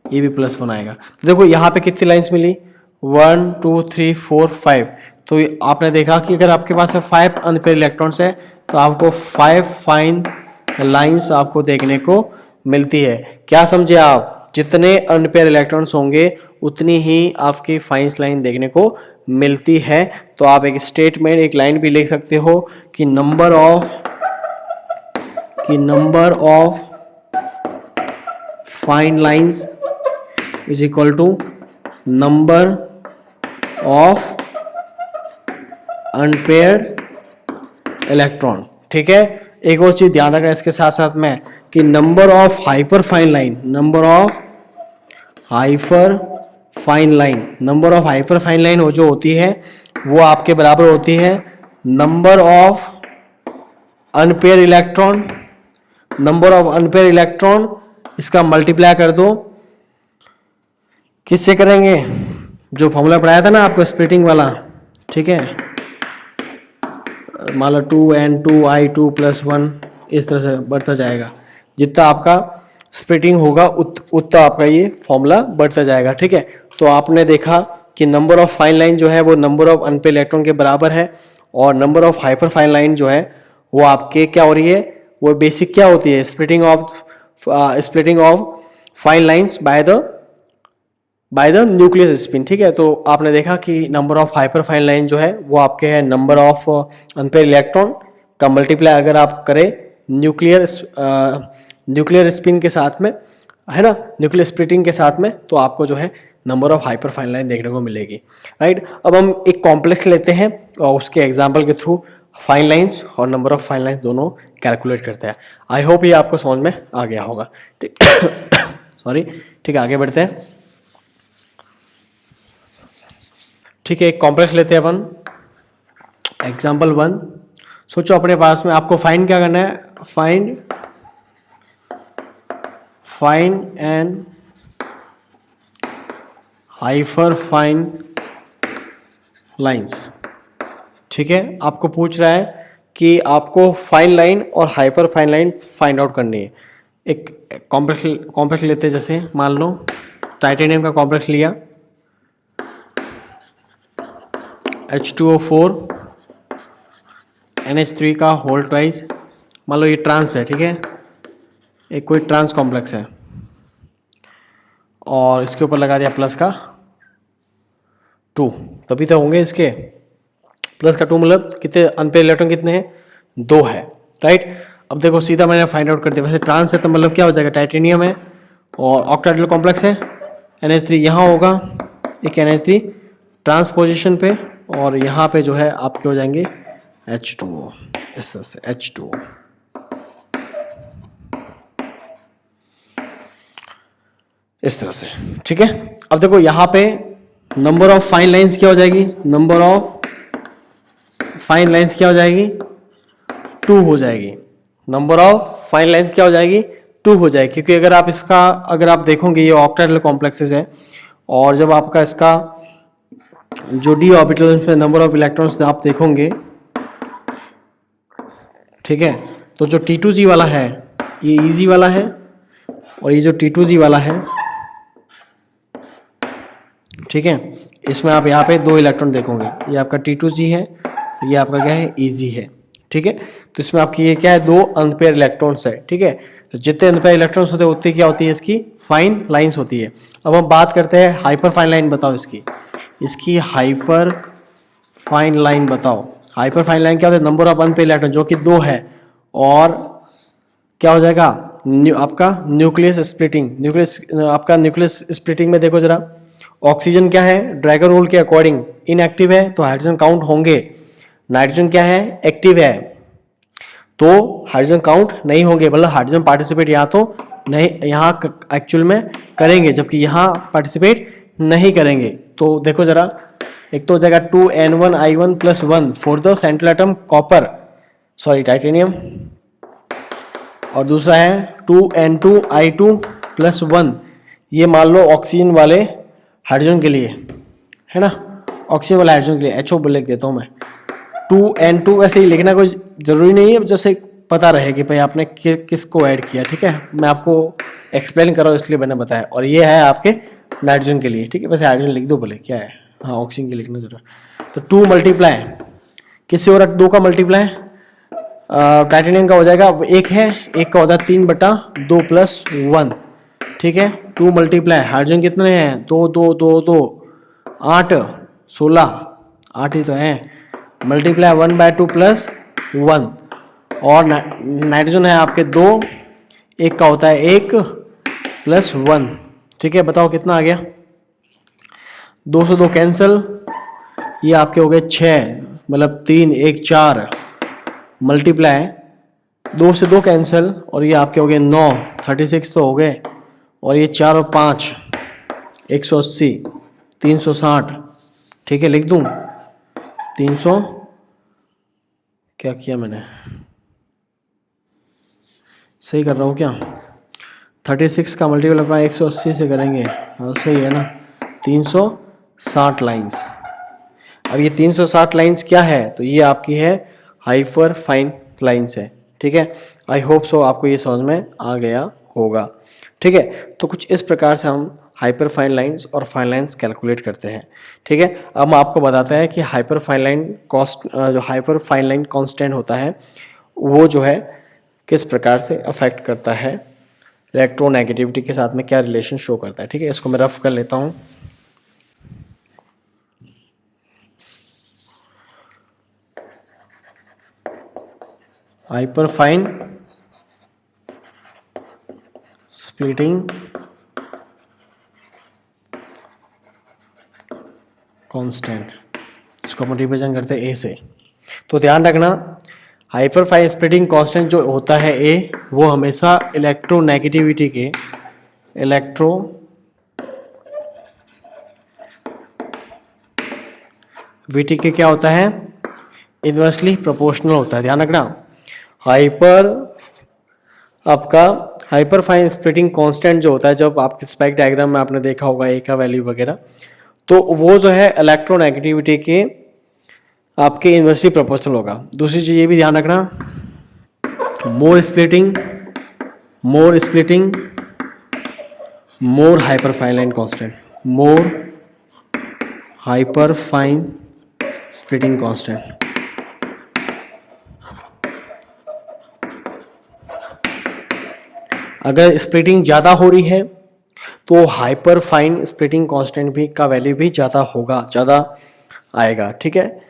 [SPEAKER 1] ये भी +1 आएगा। तो देखो यहाँ पे कितनी लाइंस मिली, 1 2 3 4 5। तो आपने देखा कि अगर आपके पास 5 अनपेयर इलेक्ट्रॉन्स है तो आपको 5 फाइन लाइंस आपको देखने को मिलती है। क्या समझे आप, जितने अनपेयर इलेक्ट्रॉन्स होंगे उतनी ही आपकी फाइन लाइन देखने को मिलती है। तो आप एक स्टेटमेंट, एक लाइन भी लिख सकते हो कि number of fine lines is equal to number of unpaired electron. ठीक है, एक और चीज ध्यान रखना इसके साथ साथ में कि number of hyper fine line, number of hyper fine line जो होती है वो आपके बराबर होती है नंबर ऑफ अनपेयर इलेक्ट्रॉन, इसका मल्टीप्लाई कर दो, किससे करेंगे, जो फॉर्मूला पढ़ाया था ना आपको स्प्लिटिंग वाला। ठीक है, मान लो 2n2i2 + 1, इस तरह से बढ़ता जाएगा, जितना आपका स्प्लिटिंग होगा उतना आपका ये फॉर्मूला बढ़ता जाएगा। ठीक है, तो आपने देखा कि नंबर ऑफ फाइन लाइन जो है वो नंबर ऑफ अनपेयर इलेक्ट्रॉन के बराबर है, और number of hyper fine line जो है वो आपके क्या हो रही है, वो बेसिक क्या होती है, splitting of fine lines by the nucleus spin. ठीक है, तो आपने देखा कि number of hyper fine line जो है वो आपके है नंबर ऑफ अनपेयर इलेक्ट्रॉन का मल्टीप्लाई अगर आप करें न्यूक्लियर स्पिन के साथ में, है ना, न्यूक्लियर स्प्लिटिंग के साथ में, तो आपको जो है number of hyper fine line देखने को मिलेगी। राइट, अब हम एक कॉम्प्लेक्स लेते हैं और उसके एग्जाम्पल के थ्रू फाइन लाइंस और नंबर ऑफ फाइन लाइंस दोनों कैलकुलेट करते हैं। आई होप ये आपको समझ में आ गया होगा। ठीक सॉरी, ठीक है, आगे बढ़ते हैं। ठीक है, एक कॉम्प्लेक्स लेते हैं अपन, एग्जाम्पल 1, सोचो अपने पास में आपको फाइंड क्या करना है, find and hyper fine lines. ठीक है, आपको पूछ रहा है कि आपको फाइन लाइन और hyper fine line find out करनी है। एक कॉम्प्लेक्स लेते हैं, जैसे मान लो टाइटेनियम का कॉम्प्लेक्स लिया, H2O4 NH3 का होल ट्वाइस, मान लो ये ट्रांस है, ठीक है, एक कोई ट्रांस कॉम्प्लेक्स है, और इसके ऊपर लगा दिया प्लस का 2, तभी तो होंगे इसके। प्लस का 2 मतलब कितने अनपेयर इलेक्ट्रॉन कितने हैं, 2 है, राइट। अब देखो सीधा मैंने फाइंड आउट कर दिया। वैसे ट्रांस है तो मतलब क्या हो जाएगा, टाइटेनियम है और ऑक्टाहेड्रल कॉम्प्लेक्स है, NH3 यहाँ होगा, एक NH3 ट्रांस पोजीशन पे, और यहाँ पे जो है आपके हो जाएंगे H2O, इस तरह से H2O। इस तरह से, ठीक है। अब देखो यहाँ पे नंबर ऑफ फाइन लाइंस क्या हो जाएगी, नंबर ऑफ फाइन लाइंस क्या हो जाएगी, 2 हो जाएगी। नंबर ऑफ फाइन लाइंस क्या हो जाएगी, 2 हो जाएगी, क्योंकि अगर आप देखोगे ये ऑक्टाहेड्रल कॉम्प्लेक्सेस है, और जब आपका इसका जो डी ऑर्बिटल में नंबर ऑफ इलेक्ट्रॉन्स आप देखोगे, ठीक है, तो जो T2G वाला है ये EG वाला है, और ये जो T2G वाला है, ठीक है, इसमें आप यहाँ पे 2 इलेक्ट्रॉन देखोगे, ये आपका T2G है, ये आपका क्या है, EG है, ठीक है। तो इसमें आपकी ये क्या है, 2 अनपेयर इलेक्ट्रॉन्स है, ठीक है। तो जितने अनपेयर इलेक्ट्रॉन्स होते हैं उतनी क्या होती है, इसकी फाइन लाइंस होती है। अब हम बात करते हैं हाइपर फाइन लाइन, बताओ इसकी हाइपर फाइन लाइन बताओ। हाइपर फाइन लाइन क्या होता है, नंबर ऑफ अनपेयर इलेक्ट्रॉन जो कि 2 है, और क्या हो जाएगा आपका न्यूक्लियस स्प्लिटिंग में देखो जरा, ऑक्सीजन क्या है, ड्रैगन रूल के अकॉर्डिंग इनएक्टिव है तो हाइड्रोजन काउंट होंगे, नाइट्रोजन क्या है, एक्टिव है तो हाइड्रोजन काउंट नहीं होंगे, मतलब हाइड्रोजन पार्टिसिपेट यहाँ तो नहीं, यहाँ एक्चुअल में करेंगे, जबकि यहाँ पार्टिसिपेट नहीं करेंगे। तो देखो जरा, एक तो हो जाएगा 2N1I1 + 1 for the central atom titanium, और दूसरा है 2N2I2 + 1, ये मान लो ऑक्सीजन वाले हाइड्रोजन के लिए है ना, ऑक्सीजन वाले हाइड्रोजन के लिए HO लिख देता हूँ मैं। 2N2 ऐसे ही लिखना कोई ज़रूरी नहीं है, जैसे पता रहे कि भाई आपने किसको ऐड किया, ठीक है। मैं आपको एक्सप्लेन कर रहा हूँ इसलिए मैंने बताया। और ये है आपके नाइट्रोजन के लिए, ठीक है, वैसे हाइड्रोजन लिख दो बोले, क्या है, हाँ ऑक्सीजन के लिखना जरा। तो 2 मल्टीप्लाई किससे हो रहा है, 2 का मल्टीप्लाई टाइटेनियम का हो जाएगा, एक है, एक का होता है 3/2 + 1, ठीक है। 2 मल्टीप्लाई हाइड्रोजन कितने हैं, 2 2 2 2 8 16, 8 ही तो है, मल्टीप्लाई 1/2 + 1, और नाइट्रोजन है आपके 2, एक का होता है 1 + 1, ठीक है। बताओ कितना आ गया, 2 से 2 कैंसिल, ये आपके हो गए 6, मतलब 3 1 4, मल्टीप्लाई 2 से 2 कैंसिल, और ये आपके हो गए 9, 36 तो हो गए, और ये 4 और 5 180, 360, ठीक है, लिख दूं 300, क्या किया मैंने, सही कर रहा हूँ क्या, 36 का मल्टीपल अपना 180 से करेंगे, हाँ सही है ना, 360 लाइंस। अब ये 360 लाइंस क्या है, तो ये आपकी है हाइपर फाइन लाइंस है, ठीक है। आई होप सो आपको ये समझ में आ गया होगा, ठीक है। तो कुछ इस प्रकार से हम हाइपर फाइन लाइंस और फाइन लाइंस कैलकुलेट करते हैं, ठीक है। अब हम आपको बताते हैं कि हाइपर फाइन लाइन कांस्टेंट होता है वो जो है किस प्रकार से अफेक्ट करता है इलेक्ट्रोनेगेटिविटी के साथ में, क्या रिलेशन शो करता है, ठीक है। इसको मैं रफ कर लेता हूँ। हाइपर फाइन स्प्लिटिंग कांस्टेंट, इसको हम रिप्रेजेंट करते हैं ए से। तो ध्यान रखना, हाइपर फाइन स्प्लिटिंग कांस्टेंट जो होता है ए, वो हमेशा इलेक्ट्रोनेगेटिविटी के क्या होता है, इन्वर्सली प्रोपोर्शनल होता है, ध्यान रखना। आपका हाइपर फाइन स्प्लिटिंग कांस्टेंट जो होता है, जब आपके स्पेक डायग्राम में आपने देखा होगा ए का वैल्यू वगैरह, तो वो जो है इलेक्ट्रोनेगेटिविटी के आपके इन्वर्सली प्रोपोर्शनल होगा। दूसरी चीज ये भी ध्यान रखना, मोर स्प्लिटिंग मोर हाइपर फाइन लाइन कांस्टेंट, मोर हाइपर फाइन स्प्लिटिंग कांस्टेंट। अगर स्प्लिटिंग ज़्यादा हो रही है तो हाइपर फाइन स्प्लिटिंग कांस्टेंट भी का वैल्यू भी ज़्यादा होगा, ज़्यादा आएगा, ठीक है।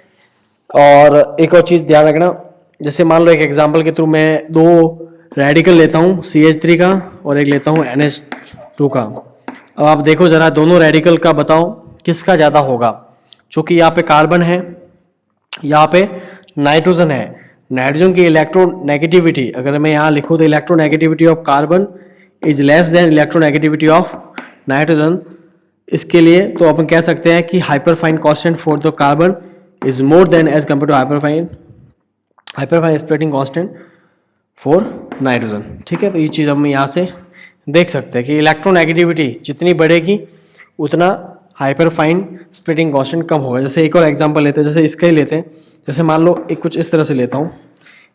[SPEAKER 1] और एक और चीज़ ध्यान रखना, जैसे मान लो एक एग्जांपल के थ्रू मैं दो रेडिकल लेता हूँ CH3 का और एक लेता हूँ NH2 का। अब आप देखो ज़रा दोनों रेडिकल का बताओ किसका ज़्यादा होगा। चूँकि यहाँ पे कार्बन है, यहाँ पे नाइट्रोजन है, नाइट्रोजन की इलेक्ट्रोनेगेटिविटी अगर मैं यहाँ लिखूँ तो electronegativity of carbon is less than electronegativity of nitrogen. इसके लिए तो अपन कह सकते हैं कि hyper fine constant for the carbon is more than as compare to hyper fine splitting constant for nitrogen, ठीक है। तो ये चीज़ हम यहाँ से देख सकते हैं कि इलेक्ट्रोनेगेटिविटी जितनी बढ़ेगी उतना हाइपर फाइन स्प्लिटिंग कांस्टेंट कम होगा। जैसे एक और एग्जांपल लेते हैं, जैसे इसका ही लेते हैं। जैसे मान लो एक कुछ इस तरह से लेता हूँ,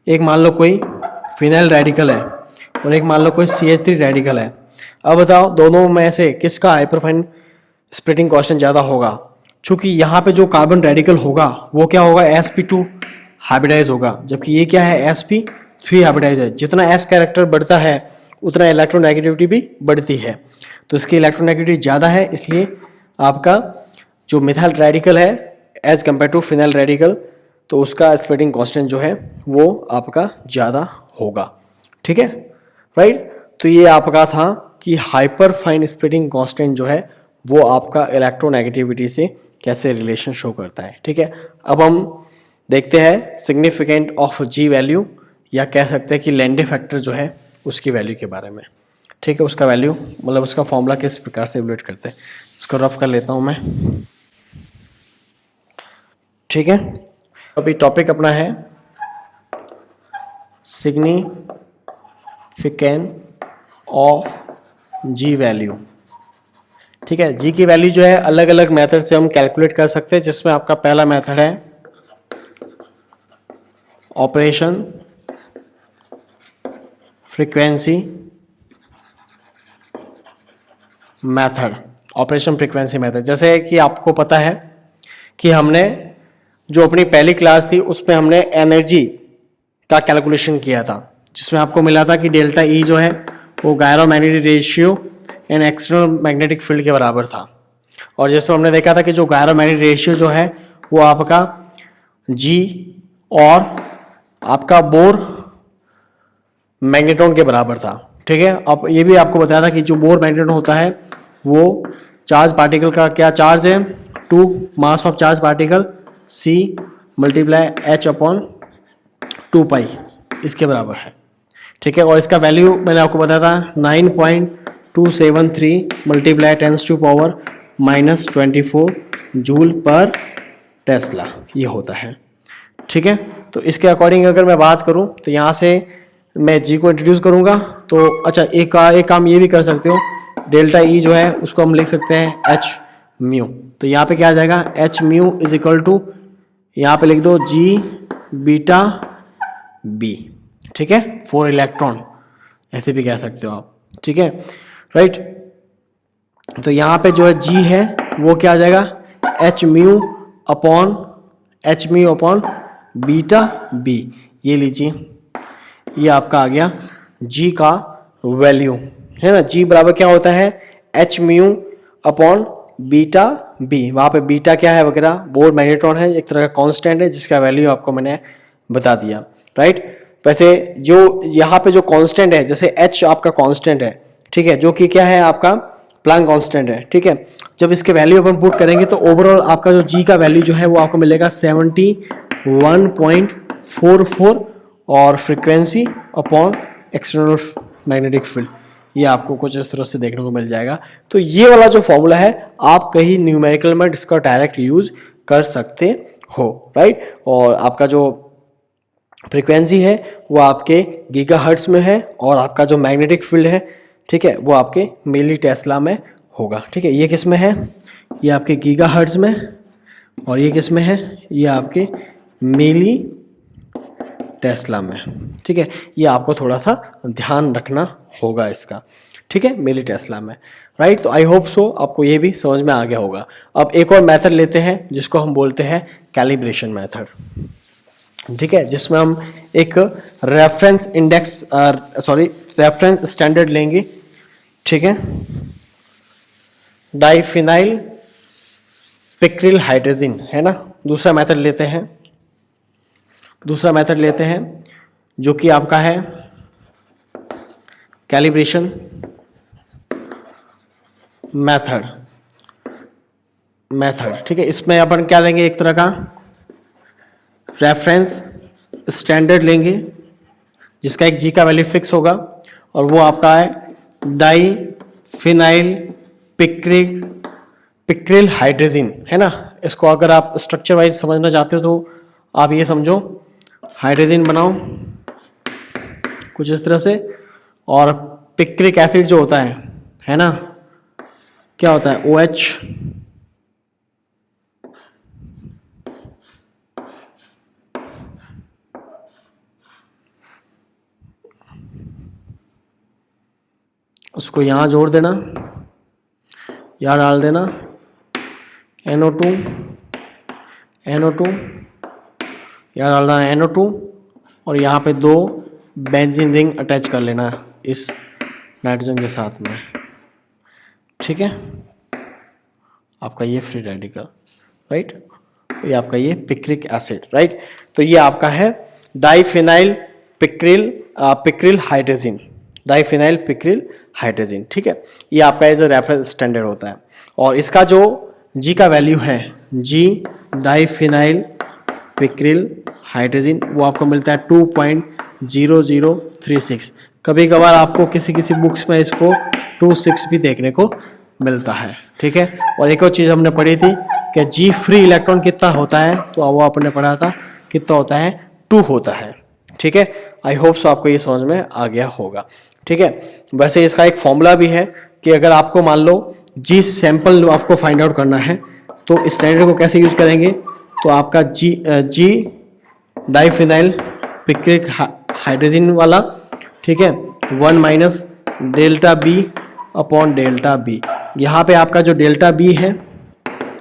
[SPEAKER 1] एक मान लो कोई फिनाइल रेडिकल है और एक मान लो कोई CH3 रेडिकल है। अब बताओ दोनों में से किसका हाइपर फाइन स्प्लिटिंग कांस्टेंट ज़्यादा होगा। चूँकि यहाँ पे जो कार्बन रेडिकल होगा वो क्या होगा, sp2 हाइब्रिडाइज होगा, जबकि ये क्या है, sp3 हाइब्रिडाइज है। जितना s कैरेक्टर बढ़ता है उतना इलेक्ट्रोनेगेटिविटी भी बढ़ती है, तो इसकी इलेक्ट्रोनेगेटिविटी ज़्यादा है, इसलिए आपका जो मिथाइल रेडिकल है as compare to phenyl radical, तो उसका स्प्लिटिंग कांस्टेंट जो है वो आपका ज़्यादा होगा, ठीक है, राइट। तो ये आपका था कि हाइपर फाइन स्प्लिटिंग कांस्टेंट जो है वो आपका इलेक्ट्रोनेगेटिविटी से कैसे रिलेशन शो करता है, ठीक है। अब हम देखते हैं सिग्निफिकेंट ऑफ G वैल्यू, या कह सकते हैं कि लैंडे फैक्टर जो है उसकी वैल्यू के बारे में, ठीक है। उसका वैल्यू मतलब उसका फॉर्मूला किस प्रकार से एवलुएट करते हैं, इसको रफ कर लेता हूँ मैं, ठीक है। अभी टॉपिक अपना है सिग्निफिकेंट ऑफ G वैल्यू, ठीक है। G की वैल्यू जो है अलग अलग मेथड से हम कैलकुलेट कर सकते हैं, जिसमें आपका पहला मेथड है operation frequency method. Operation frequency method, जैसे कि आपको पता है कि हमने जो अपनी पहली क्लास थी उसमें हमने एनर्जी का कैलकुलेशन किया था, जिसमें आपको मिला था कि डेल्टा E जो है वो gyromagnetic ratio and external magnetic field के बराबर था। और जिसमें हमने देखा था कि जो गायरोमैग्नेटिक रेशियो जो है वो आपका G और आपका बोर मैग्नेट्रॉन के बराबर था, ठीक है। अब ये भी आपको बताया था कि जो बोर मैग्नेट्रॉन होता है वो चार्ज पार्टिकल का क्या चार्ज है, 2 mass of charge particle C multiply H/2 पाई इसके बराबर है, ठीक है। और इसका वैल्यू मैंने आपको बताया था 9.273 मल्टीप्लाई 10⁻⁻24 जूल पर टेस्ला ये होता है, ठीक है। तो इसके अकॉर्डिंग अगर मैं बात करूं तो यहाँ से मैं G को इंट्रोड्यूस करूंगा। तो अच्छा एक काम ये भी कर सकते हो, डेल्टा E जो है उसको हम लिख सकते हैं H म्यू। तो यहाँ पे क्या आ जाएगा, H mu is equal to, यहाँ पे लिख दो G बीटा B, ठीक है, 4 इलेक्ट्रॉन ऐसे भी कह सकते हो आप, ठीक है, राइट। तो यहाँ पे जो है G है वो क्या आ जाएगा, H mu upon beta B। ये लीजिए, ये आपका आ गया G का वैल्यू, है ना। G बराबर क्या होता है, H mu upon beta B। वहाँ पे बीटा क्या है वगैरह, बोर मैग्नेट्रॉन है, एक तरह का कांस्टेंट है जिसका वैल्यू आपको मैंने बता दिया, राइट। वैसे जो यहाँ पे जो कांस्टेंट है, जैसे H आपका कांस्टेंट है, ठीक है, जो कि क्या है आपका प्लैंक कांस्टेंट है, ठीक है। जब इसके वैल्यू अपन पुट करेंगे तो ओवरऑल आपका जो G का वैल्यू जो है वो आपको मिलेगा 71.44 और frequency upon external magnetic field, ये आपको कुछ इस तरह से देखने को मिल जाएगा। तो ये वाला जो फॉर्मूला है आप कहीं न्यूमेरिकल में इसका डायरेक्ट यूज कर सकते हो, राइट। और आपका जो फ्रीक्वेंसी है वो आपके गीगाहर्ट्ज में है और आपका जो मैग्नेटिक फील्ड है, ठीक है, वो आपके मिली टेस्ला में होगा, ठीक है। ये किस में है? ये आपके गीगाहर्ट्ज में, और ये किस में है? ये आपके मिली टेस्ला में, ठीक है। ये आपको थोड़ा सा ध्यान रखना होगा इसका, ठीक है, मिली टेस्ला में, राइट। तो आई होप सो आपको ये भी समझ में आ गया होगा। अब एक और मेथड लेते हैं जिसको हम बोलते हैं कैलिब्रेशन मेथड, ठीक है, जिसमें हम एक रेफरेंस इंडेक्स रेफरेंस स्टैंडर्ड लेंगे, ठीक है, डाइफिनाइल पिक्रिल हाइड्रोजिन, है ना। दूसरा मेथड लेते हैं जो कि आपका है कैलिब्रेशन मेथड, ठीक है। इसमें अपन क्या लेंगे? एक तरह का रेफरेंस स्टैंडर्ड लेंगे जिसका एक जी का वैल्यू फिक्स होगा, और वो आपका है डाइफिनाइल पिक्रिल हाइड्रोजिन, है ना। इसको अगर आप स्ट्रक्चर वाइज समझना चाहते हो तो आप ये समझो, हाइड्रोजन बनाओ कुछ इस तरह से, और पिक्रिक एसिड जो होता है ना, क्या होता है? OH, उसको यहाँ जोड़ देना, यहाँ डाल देना NO2, यहाँ डालना है NO2, और यहाँ पे 2 बेंजीन रिंग अटैच कर लेना इस नाइट्रोजन के साथ में, ठीक है। आपका ये फ्री रेडिकल, राइट, ये आपका ये पिक्रिक एसिड, राइट। तो ये आपका है डाइफिनाइल पिक्रिल हाइड्रोजन, ठीक है। ये आपका एज अ रेफरेंस स्टैंडर्ड होता है, और इसका जो जी का वैल्यू है, जी डाइफिनाइल पिक्रिल हाइड्रोजन, वो आपको मिलता है 2.0036। कभी कभार आपको किसी बुक्स में इसको 26 भी देखने को मिलता है, ठीक है। और एक और चीज़ हमने पढ़ी थी कि जी फ्री इलेक्ट्रॉन कितना होता है, तो वो आपने पढ़ा था कितना होता है? 2 होता है, ठीक है। आई होप सो आपको ये समझ में आ गया होगा, ठीक है। वैसे इसका एक फॉर्मूला भी है कि अगर आपको मान लो जी सैंपल आपको फाइंड आउट करना है, तो इस स्टैंडर्ड को कैसे यूज करेंगे? तो आपका जी डाइफिनाइल पिक्रिक हाइड्रोजन वाला, ठीक है, 1 minus delta B upon delta B. यहाँ पे आपका जो डेल्टा बी है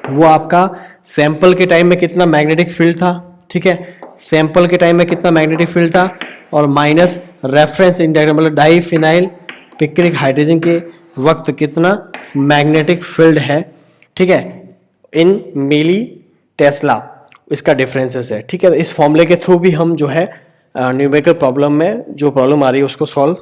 [SPEAKER 1] वो आपका सैंपल के टाइम में कितना मैग्नेटिक फील्ड था, ठीक है, सैंपल के टाइम में कितना मैग्नेटिक फील्ड था, और माइनस रेफरेंस इंडेक्स मतलब डाइफिनाइल पिक्रिक हाइड्रोजन के वक्त कितना मैग्नेटिक फील्ड है, ठीक है, इन मिली टेस्ला, इसका डिफरेंसेस है, ठीक है। तो इस फॉर्मूले के थ्रू भी हम जो है न्यूमेरिकल प्रॉब्लम में जो प्रॉब्लम आ रही है उसको सॉल्व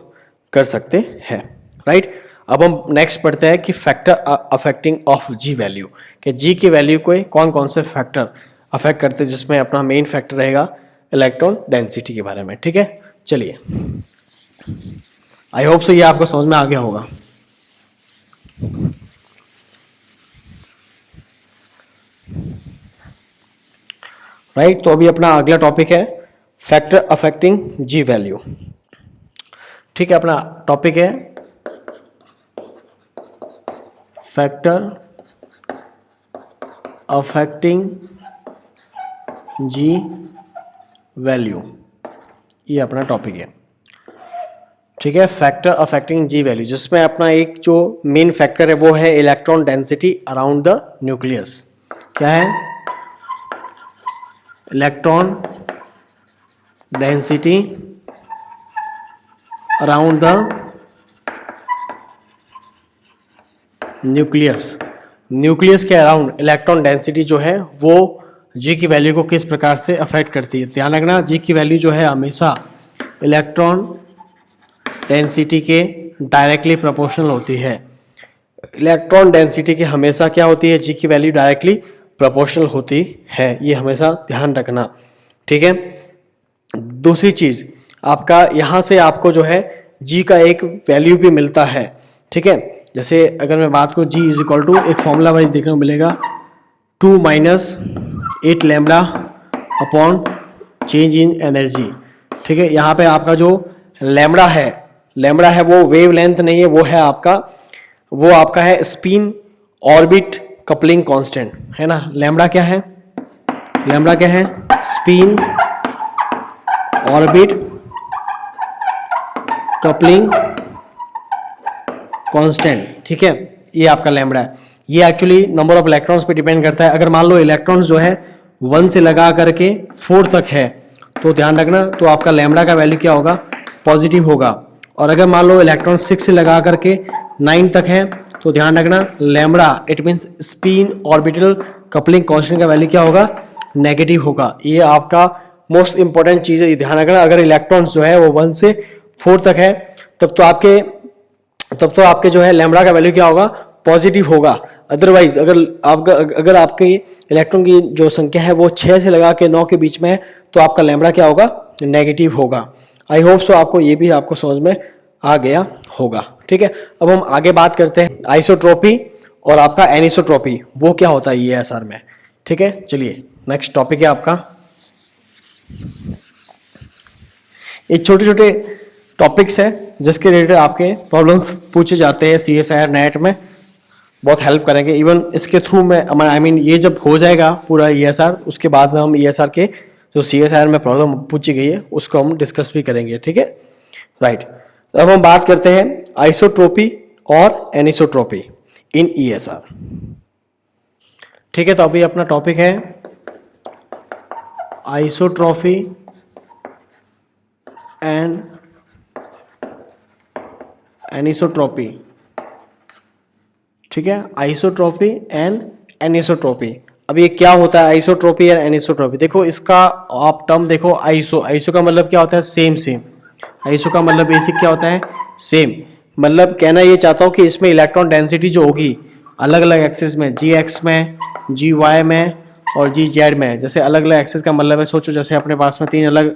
[SPEAKER 1] कर सकते हैं, राइट। अब हम नेक्स्ट पढ़ते हैं कि factor affecting of G value, कि जी की वैल्यू को कौन कौन से फैक्टर अफेक्ट करते हैं, जिसमें अपना मेन फैक्टर रहेगा इलेक्ट्रॉन डेंसिटी के बारे में, ठीक है। चलिए, आई होप सो ये आपको समझ में आ गया होगा, राइट। तो अभी अपना अगला टॉपिक है फैक्टर अफेक्टिंग जी वैल्यू, ठीक है। अपना टॉपिक है फैक्टर अफेक्टिंग जी वैल्यू, ये अपना टॉपिक है, ठीक है। फैक्टर अफेक्टिंग जी वैल्यू, जिसमें अपना एक जो मेन फैक्टर है वो है electron density around the nucleus. क्या है? Electron density around the nucleus के अराउंड इलेक्ट्रॉन डेंसिटी जो है वो जी की वैल्यू को किस प्रकार से अफेक्ट करती है। ध्यान रखना, जी की वैल्यू जो है हमेशा इलेक्ट्रॉन डेंसिटी के डायरेक्टली प्रोपोर्शनल होती है। इलेक्ट्रॉन डेंसिटी की हमेशा क्या होती है? जी की वैल्यू डायरेक्टली प्रोपोर्शनल होती है, ये हमेशा ध्यान रखना, ठीक है। दूसरी चीज, आपका यहाँ से आपको जो है जी का एक वैल्यू भी मिलता है, ठीक है। जैसे अगर मैं बात करूँ जी इज इक्वल टू, एक फॉर्मूला वाइज देखने को मिलेगा 2 minus 8 lambda upon change in energy. ठीक है, यहाँ पे आपका जो लैम्बडा है वो वेव लेंथ नहीं है, वो आपका है स्पिन ऑर्बिट कपलिंग कांस्टेंट, है ना। लैम्बडा क्या है स्पिन ऑर्बिट कपलिंग कांस्टेंट। ठीक है, ये आपका लैम्बडा है। ये एक्चुअली नंबर ऑफ इलेक्ट्रॉन्स पे डिपेंड करता है। अगर मान लो इलेक्ट्रॉन्स जो है 1 से लगा करके 4 तक है तो ध्यान रखना, तो आपका लैम्बडा का वैल्यू क्या होगा, पॉजिटिव होगा। और अगर मान लो इलेक्ट्रॉन 6 से लगा करके 9 तक है तो ध्यान रखना lambda it means spin orbital coupling constant का वैल्यू क्या होगा, नेगेटिव होगा। ये आपका मोस्ट इंपॉर्टेंट चीज है, ये ध्यान रखना। अगर इलेक्ट्रॉन्स जो है वो 1 से 4 तक है तब तो आपके जो है लैम्बडा का वैल्यू क्या होगा, पॉजिटिव होगा। अदरवाइज अगर आपके इलेक्ट्रॉन की जो संख्या है वो 6 से लगा के 9 के बीच में है तो आपका लैम्बडा क्या होगा, नेगेटिव होगा। आई होप सो आपको ये भी आपको समझ में आ गया होगा। ठीक है, अब हम आगे बात करते हैं आइसोट्रोपी और आपका एनिसोट्रोपी, वो क्या होता है ESR में। ठीक है, चलिए नेक्स्ट टॉपिक है आपका, ये छोटे छोटे टॉपिक्स है जिसके रिलेटेड आपके प्रॉब्लम्स पूछे जाते हैं CSIR नेट में, बहुत हेल्प करेंगे। इवन इसके थ्रू में ये जब हो जाएगा पूरा ESR, उसके बाद में हम ESR के जो CSIR में प्रॉब्लम पूछी गई है उसको हम डिस्कस भी करेंगे। ठीक है, राइट। अब हम बात करते हैं आइसोट्रोपी और एनिसोट्रोपी इन ESR। ठीक है, तो अभी अपना टॉपिक है आइसोट्रोपी एंड एनिसोट्रोपी। ठीक है, आइसोट्रोपी एंड एनिसोट्रोपी। अब ये क्या होता है आइसोट्रोपी और एनिसोट्रोपी, देखो इसका आप टर्म देखो, आइसो का मतलब क्या होता है, सेम। आइसो का मतलब बेसिक क्या होता है, सेम। मतलब कहना ये चाहता हूँ कि इसमें इलेक्ट्रॉन डेंसिटी जो होगी अलग अलग एक्सिस में, GX में, GY में और GZ में। जैसे अलग अलग एक्सिस का मतलब है, सोचो जैसे अपने पास में 3 अलग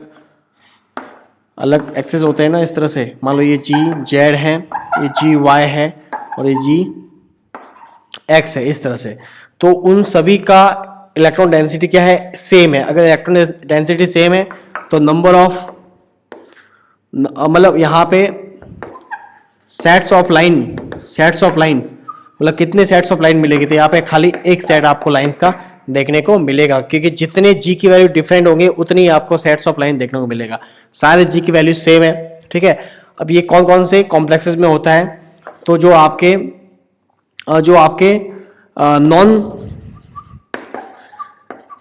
[SPEAKER 1] अलग एक्सिस होते हैं ना, इस तरह से। मान लो ये GZ है, ये GY है और ये GX है, इस तरह से। तो उन सभी का इलेक्ट्रॉन डेंसिटी क्या है, सेम है। अगर इलेक्ट्रॉन डेंसिटी सेम है तो नंबर ऑफ मतलब यहाँ पे सेट्स ऑफ लाइन्स मतलब कितने सेट्स ऑफ लाइन मिलेगी, तो यहाँ पे खाली एक सेट आपको लाइंस का देखने को मिलेगा, क्योंकि जितने G की वैल्यू डिफरेंट होंगे उतनी आपको सेट्स ऑफ लाइन देखने को मिलेगा। सारे G की वैल्यू सेम है। ठीक है, अब ये कौन कौन से कॉम्प्लेक्सेस में होता है, तो जो आपके नॉन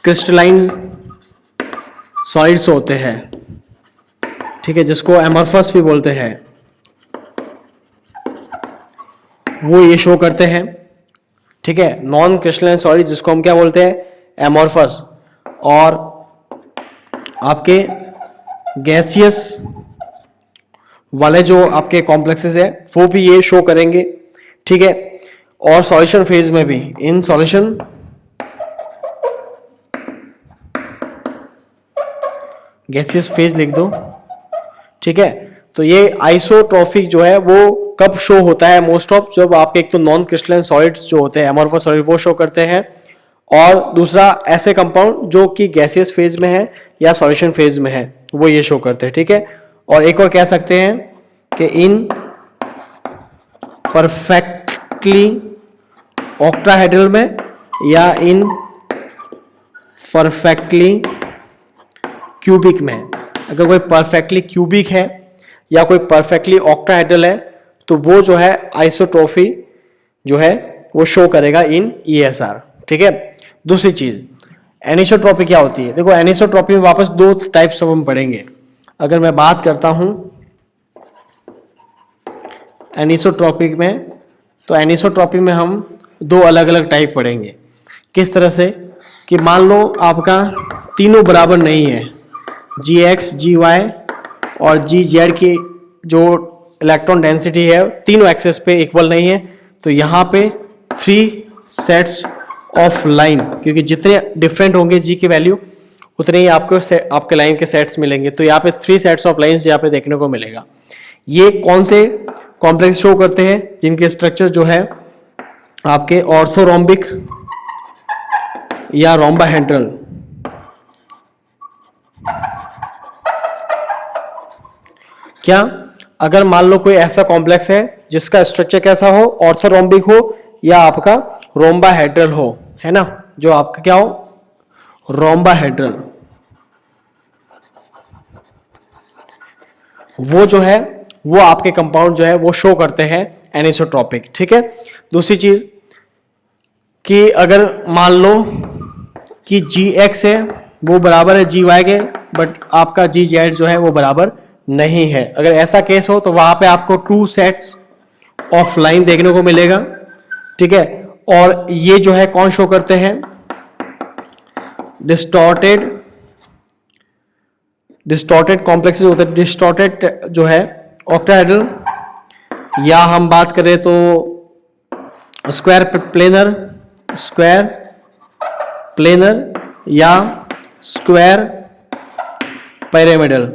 [SPEAKER 1] क्रिस्टलाइन सॉलिड्स होते हैं, ठीक है, जिसको एमॉर्फस भी बोलते हैं, वो ये शो करते हैं। ठीक है, नॉन क्रिस्टलाइन सॉलिड जिसको हम क्या बोलते हैं, एमॉर्फस। और आपके गैसियस वाले जो आपके कॉम्प्लेक्सेस है वो भी ये शो करेंगे। ठीक है, और सॉल्यूशन फेज में भी, इन सॉल्यूशन गैसियस फेज लिख दो। ठीक है, तो ये आइसोट्रोफिक जो है वो कब शो होता है, मोस्ट ऑफ जब आपके एक तो नॉन क्रिस्टलाइन सॉलिड्स जो होते हैं एमॉर्फस सॉलिड वो शो करते हैं, और दूसरा ऐसे कंपाउंड जो कि गैसियस फेज में है या सॉल्यूशन फेज में है वो ये शो करते हैं। ठीक है, और एक और कह सकते हैं कि इन परफेक्टली ऑक्टाहेड्रल में या इन परफेक्टली क्यूबिक में। अगर कोई परफेक्टली क्यूबिक है या कोई परफेक्टली ऑक्टाहेड्रल है तो वो जो है आइसोट्रोफी जो है वो शो करेगा इन ESR। ठीक है, दूसरी चीज एनिसोट्रोपी क्या होती है, देखो एनिसोट्रोपी में वापस 2 टाइप्स हम पढ़ेंगे। अगर मैं बात करता हूं एनिसोट्रोपी में, तो एनिसोट्रोपी में हम 2 अलग अलग टाइप पढ़ेंगे। किस तरह से कि मान लो आपका तीनों बराबर नहीं है, GX, GY और GZ की जो इलेक्ट्रॉन डेंसिटी है तीनों एक्सेस पे इक्वल नहीं है, तो यहाँ पे 3 सेट्स ऑफ लाइन, क्योंकि जितने डिफरेंट होंगे G की वैल्यू उतने ही आपको आपके लाइन के सेट्स मिलेंगे। तो यहाँ पे 3 सेट्स ऑफ लाइंस यहाँ पे देखने को मिलेगा। ये कौन से कॉम्प्लेक्स शो करते हैं, जिनके स्ट्रक्चर जो है आपके ऑर्थोरोम्बिक या रोम्बाहेड्रल क्या, अगर मान लो कोई ऐसा कॉम्प्लेक्स है जिसका स्ट्रक्चर कैसा हो, ऑर्थोरोम्बिक हो या आपका रोम्बाहेड्रल हो, है ना, जो आपका क्या हो, रोम्बाहेड्रल, वो जो है वो आपके कंपाउंड जो है वो शो करते हैं एनिसोट्रॉपिक। ठीक है। दूसरी चीज कि अगर मान लो कि Gx है वो बराबर है Gy के, बट आपका Gz जो है वो बराबर नहीं है, अगर ऐसा केस हो तो वहां पे आपको 2 सेट्स ऑफ लाइन देखने को मिलेगा। ठीक है। और ये जो है कौन शो करते हैं, डिस्टॉर्टेड कॉम्प्लेक्सेस होते हैं, डिस्टॉर्टेड जो है ऑक्टाहेड्रल, या हम बात करें तो स्क्वायर प्लेनर या स्क्वायर पिरामिडल।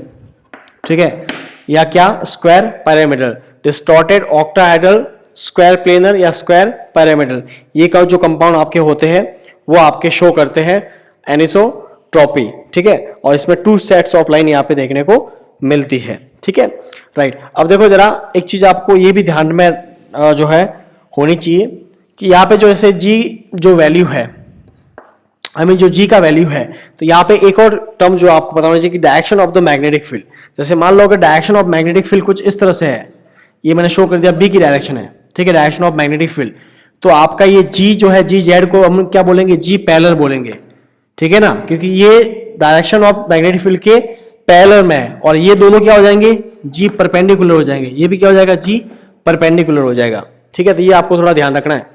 [SPEAKER 1] ठीक है, या क्या, square pyramidal, distorted octahedral, square planar या स्क्वायर पिरामिडल, ये का जो कंपाउंड आपके होते हैं वो आपके शो करते हैं एनिसोट्रॉपी। ठीक है। और इसमें 2 सेट्स ऑफ लाइन यहाँ पे देखने को मिलती है। ठीक है, राइट। अब देखो जरा एक चीज आपको ये भी ध्यान में जो है होनी चाहिए कि यहाँ पे जो ऐसे जी जो वैल्यू है, जो जी का वैल्यू है, तो यहाँ पे एक और टर्म जो आपको पता होना चाहिए कि direction of the magnetic field. जैसे मान लो अगर डायरेक्शन ऑफ मैग्नेटिक फील्ड कुछ इस तरह से है, ये मैंने शो कर दिया बी की डायरेक्शन है। ठीक है, डायरेक्शन ऑफ मैग्नेटिक फील्ड, तो आपका ये जी जो है जी जेड को हम क्या बोलेंगे, जी पैरेलल बोलेंगे। ठीक है ना, क्योंकि ये डायरेक्शन ऑफ मैग्नेटिक फील्ड के पैरेलल में है, और ये दोनों क्या हो जाएंगे, जी परपेंडिकुलर हो जाएंगे, ये भी क्या हो जाएगा, जी परपेंडिकुलर हो जाएगा। ठीक है, तो ये आपको थोड़ा ध्यान रखना है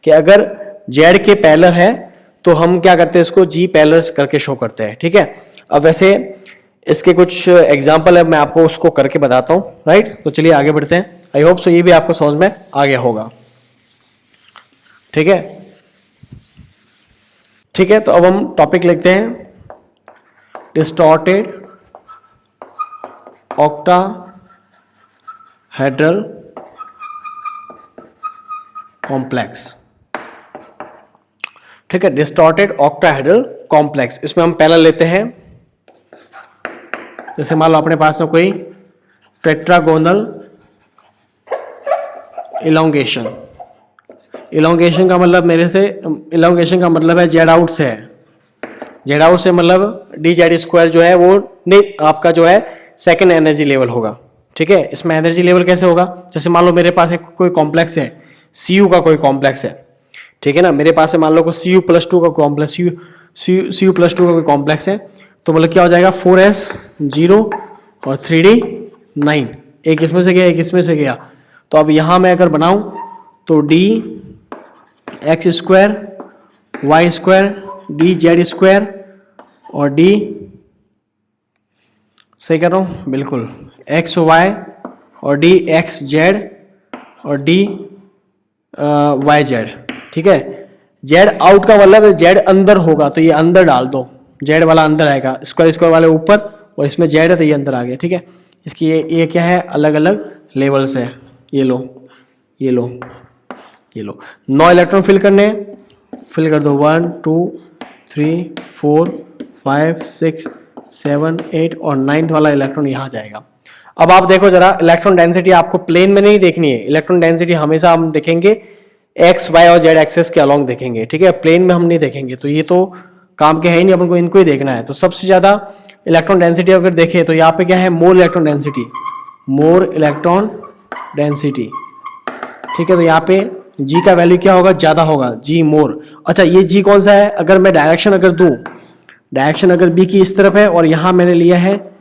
[SPEAKER 1] कि अगर जेड के पैरेलल है तो हम क्या करते हैं, इसको जी पैरेलल करके शो करते हैं। ठीक है। अब वैसे इसके कुछ एग्जाम्पल है, मैं आपको उसको करके बताता हूं। राइट, तो चलिए आगे बढ़ते हैं। आई होप सो ये भी आपको समझ में आ गया होगा। ठीक है, ठीक है। तो अब हम टॉपिक लिखते हैं, डिस्टॉर्टेड ऑक्टाहेड्रल कॉम्प्लेक्स। ठीक है, डिस्टॉर्टेड ऑक्टाहेड्रल कॉम्प्लेक्स, इसमें हम पहला लेते हैं, जैसे मान लो अपने पास में कोई टेट्रागोनल इलोंगेशन। इलोंगेशन का मतलब इलोंगेशन का मतलब है जेड आउट से है, जेड आउट से मतलब डी जेड स्क्वायर जो है वो आपका जो है सेकेंड एनर्जी लेवल होगा। ठीक है, इसमें एनर्जी लेवल कैसे होगा, जैसे मान लो मेरे पास एक कोई कॉम्प्लेक्स है, Cu का कोई कॉम्प्लेक्स है। ठीक है ना, मेरे पास है मान लो को Cu+2 का कॉम्प्लेक्स, Cu+2 का कोई कॉम्प्लेक्स है, तो मतलब क्या हो जाएगा, 4s 0 और 3d 9, एक इसमें से गया एक इसमें से गया। तो अब यहां मैं अगर बनाऊं तो dx² y² dz² और d, सही कर रहा हूं बिल्कुल, xy और dxz और dyz। ठीक है, जेड आउट का मतलब जेड अंदर होगा, तो ये अंदर डाल दो, जेड वाला अंदर आएगा, स्क्वायर वाले ऊपर, और इसमें जेड है तो ये अंदर आ गया। ठीक है, इसकी ये क्या है, अलग अलग लेवल्स है, ये लो ये लो ये लो। 9 इलेक्ट्रॉन फिल करने, फिल कर दो, 1 2 3 4 5 6 7 8 और 9 वाला इलेक्ट्रॉन यहाँ जाएगा। अब आप देखो जरा, इलेक्ट्रॉन डेंसिटी आपको प्लेन में नहीं देखनी है, इलेक्ट्रॉन डेंसिटी हमेशा हम देखेंगे एक्स वाई और जेड एक्सेस के अलॉन्ग देखेंगे। ठीक है, प्लेन में हम नहीं देखेंगे, तो ये तो काम के है ही नहीं, अपन को इनको ही देखना है। तो सबसे ज्यादा इलेक्ट्रॉन डेंसिटी अगर देखें तो यहाँ पे क्या है, more electron density, more electron density. ठीक है, तो यहाँ पे जी का वैल्यू क्या होगा, ज्यादा होगा, जी मोर। अच्छा, ये जी कौन सा है, अगर मैं डायरेक्शन अगर दूं, डायरेक्शन अगर बी की इस तरफ है और यहाँ मैंने लिया है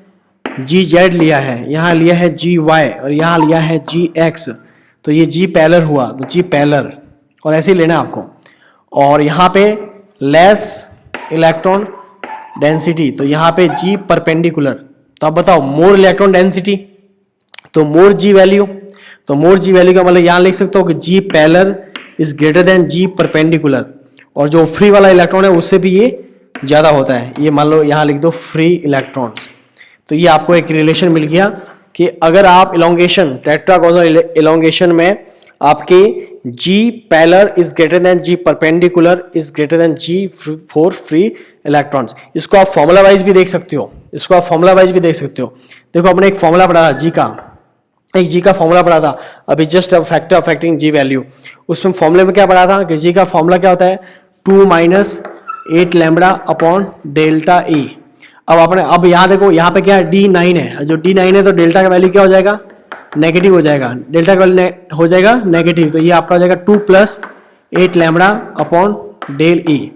[SPEAKER 1] जी जेड लिया है, यहाँ लिया है जी वाई और यहाँ लिया है जी एक्स, तो ये जी पैरेलल हुआ, तो जी पैरेलल, और ऐसे ही लेना आपको। और यहाँ पे लेस इलेक्ट्रॉन डेंसिटी, तो यहाँ पे जी परपेंडिकुलर, तो अब बताओ मोर इलेक्ट्रॉन डेंसिटी तो मोर जी वैल्यू, तो मोर जी वैल्यू का मतलब यहाँ लिख सकते हो कि G parallel is greater than G perpendicular, और जो फ्री वाला इलेक्ट्रॉन है उससे भी ये ज्यादा होता है, ये मान लो यहाँ लिख दो फ्री इलेक्ट्रॉन्स। तो ये आपको एक रिलेशन मिल गया कि अगर आप इलोंगेशन, टेट्रागोनल इलोंगेशन में आपके G parallel is greater than G perpendicular is greater than G for free electrons. इसको आप फॉर्मूला वाइज भी देख सकते हो, इसको आप फॉर्मूला वाइज भी देख सकते हो। देखो अपने एक फॉर्मूला पढ़ा था जी का, एक जी का फॉर्मूला पढ़ा था अभी जस्ट फैक्टर अफेक्टिंग जी वैल्यू। उसमें फॉर्मूले में क्या पढ़ा था कि जी का फॉर्मूला क्या होता है 2 minus 8 lambda upon delta E. अब आपने अब यहाँ देखो यहाँ पे क्या है D9 है, जो D9 है तो डेल्टा का वैल्यू क्या हो जाएगा नेगेटिव हो जाएगा, डेल्टा का वैल्यू हो जाएगा नेगेटिव, तो ये आपका हो जाएगा 2 plus 8 lambda upon del E.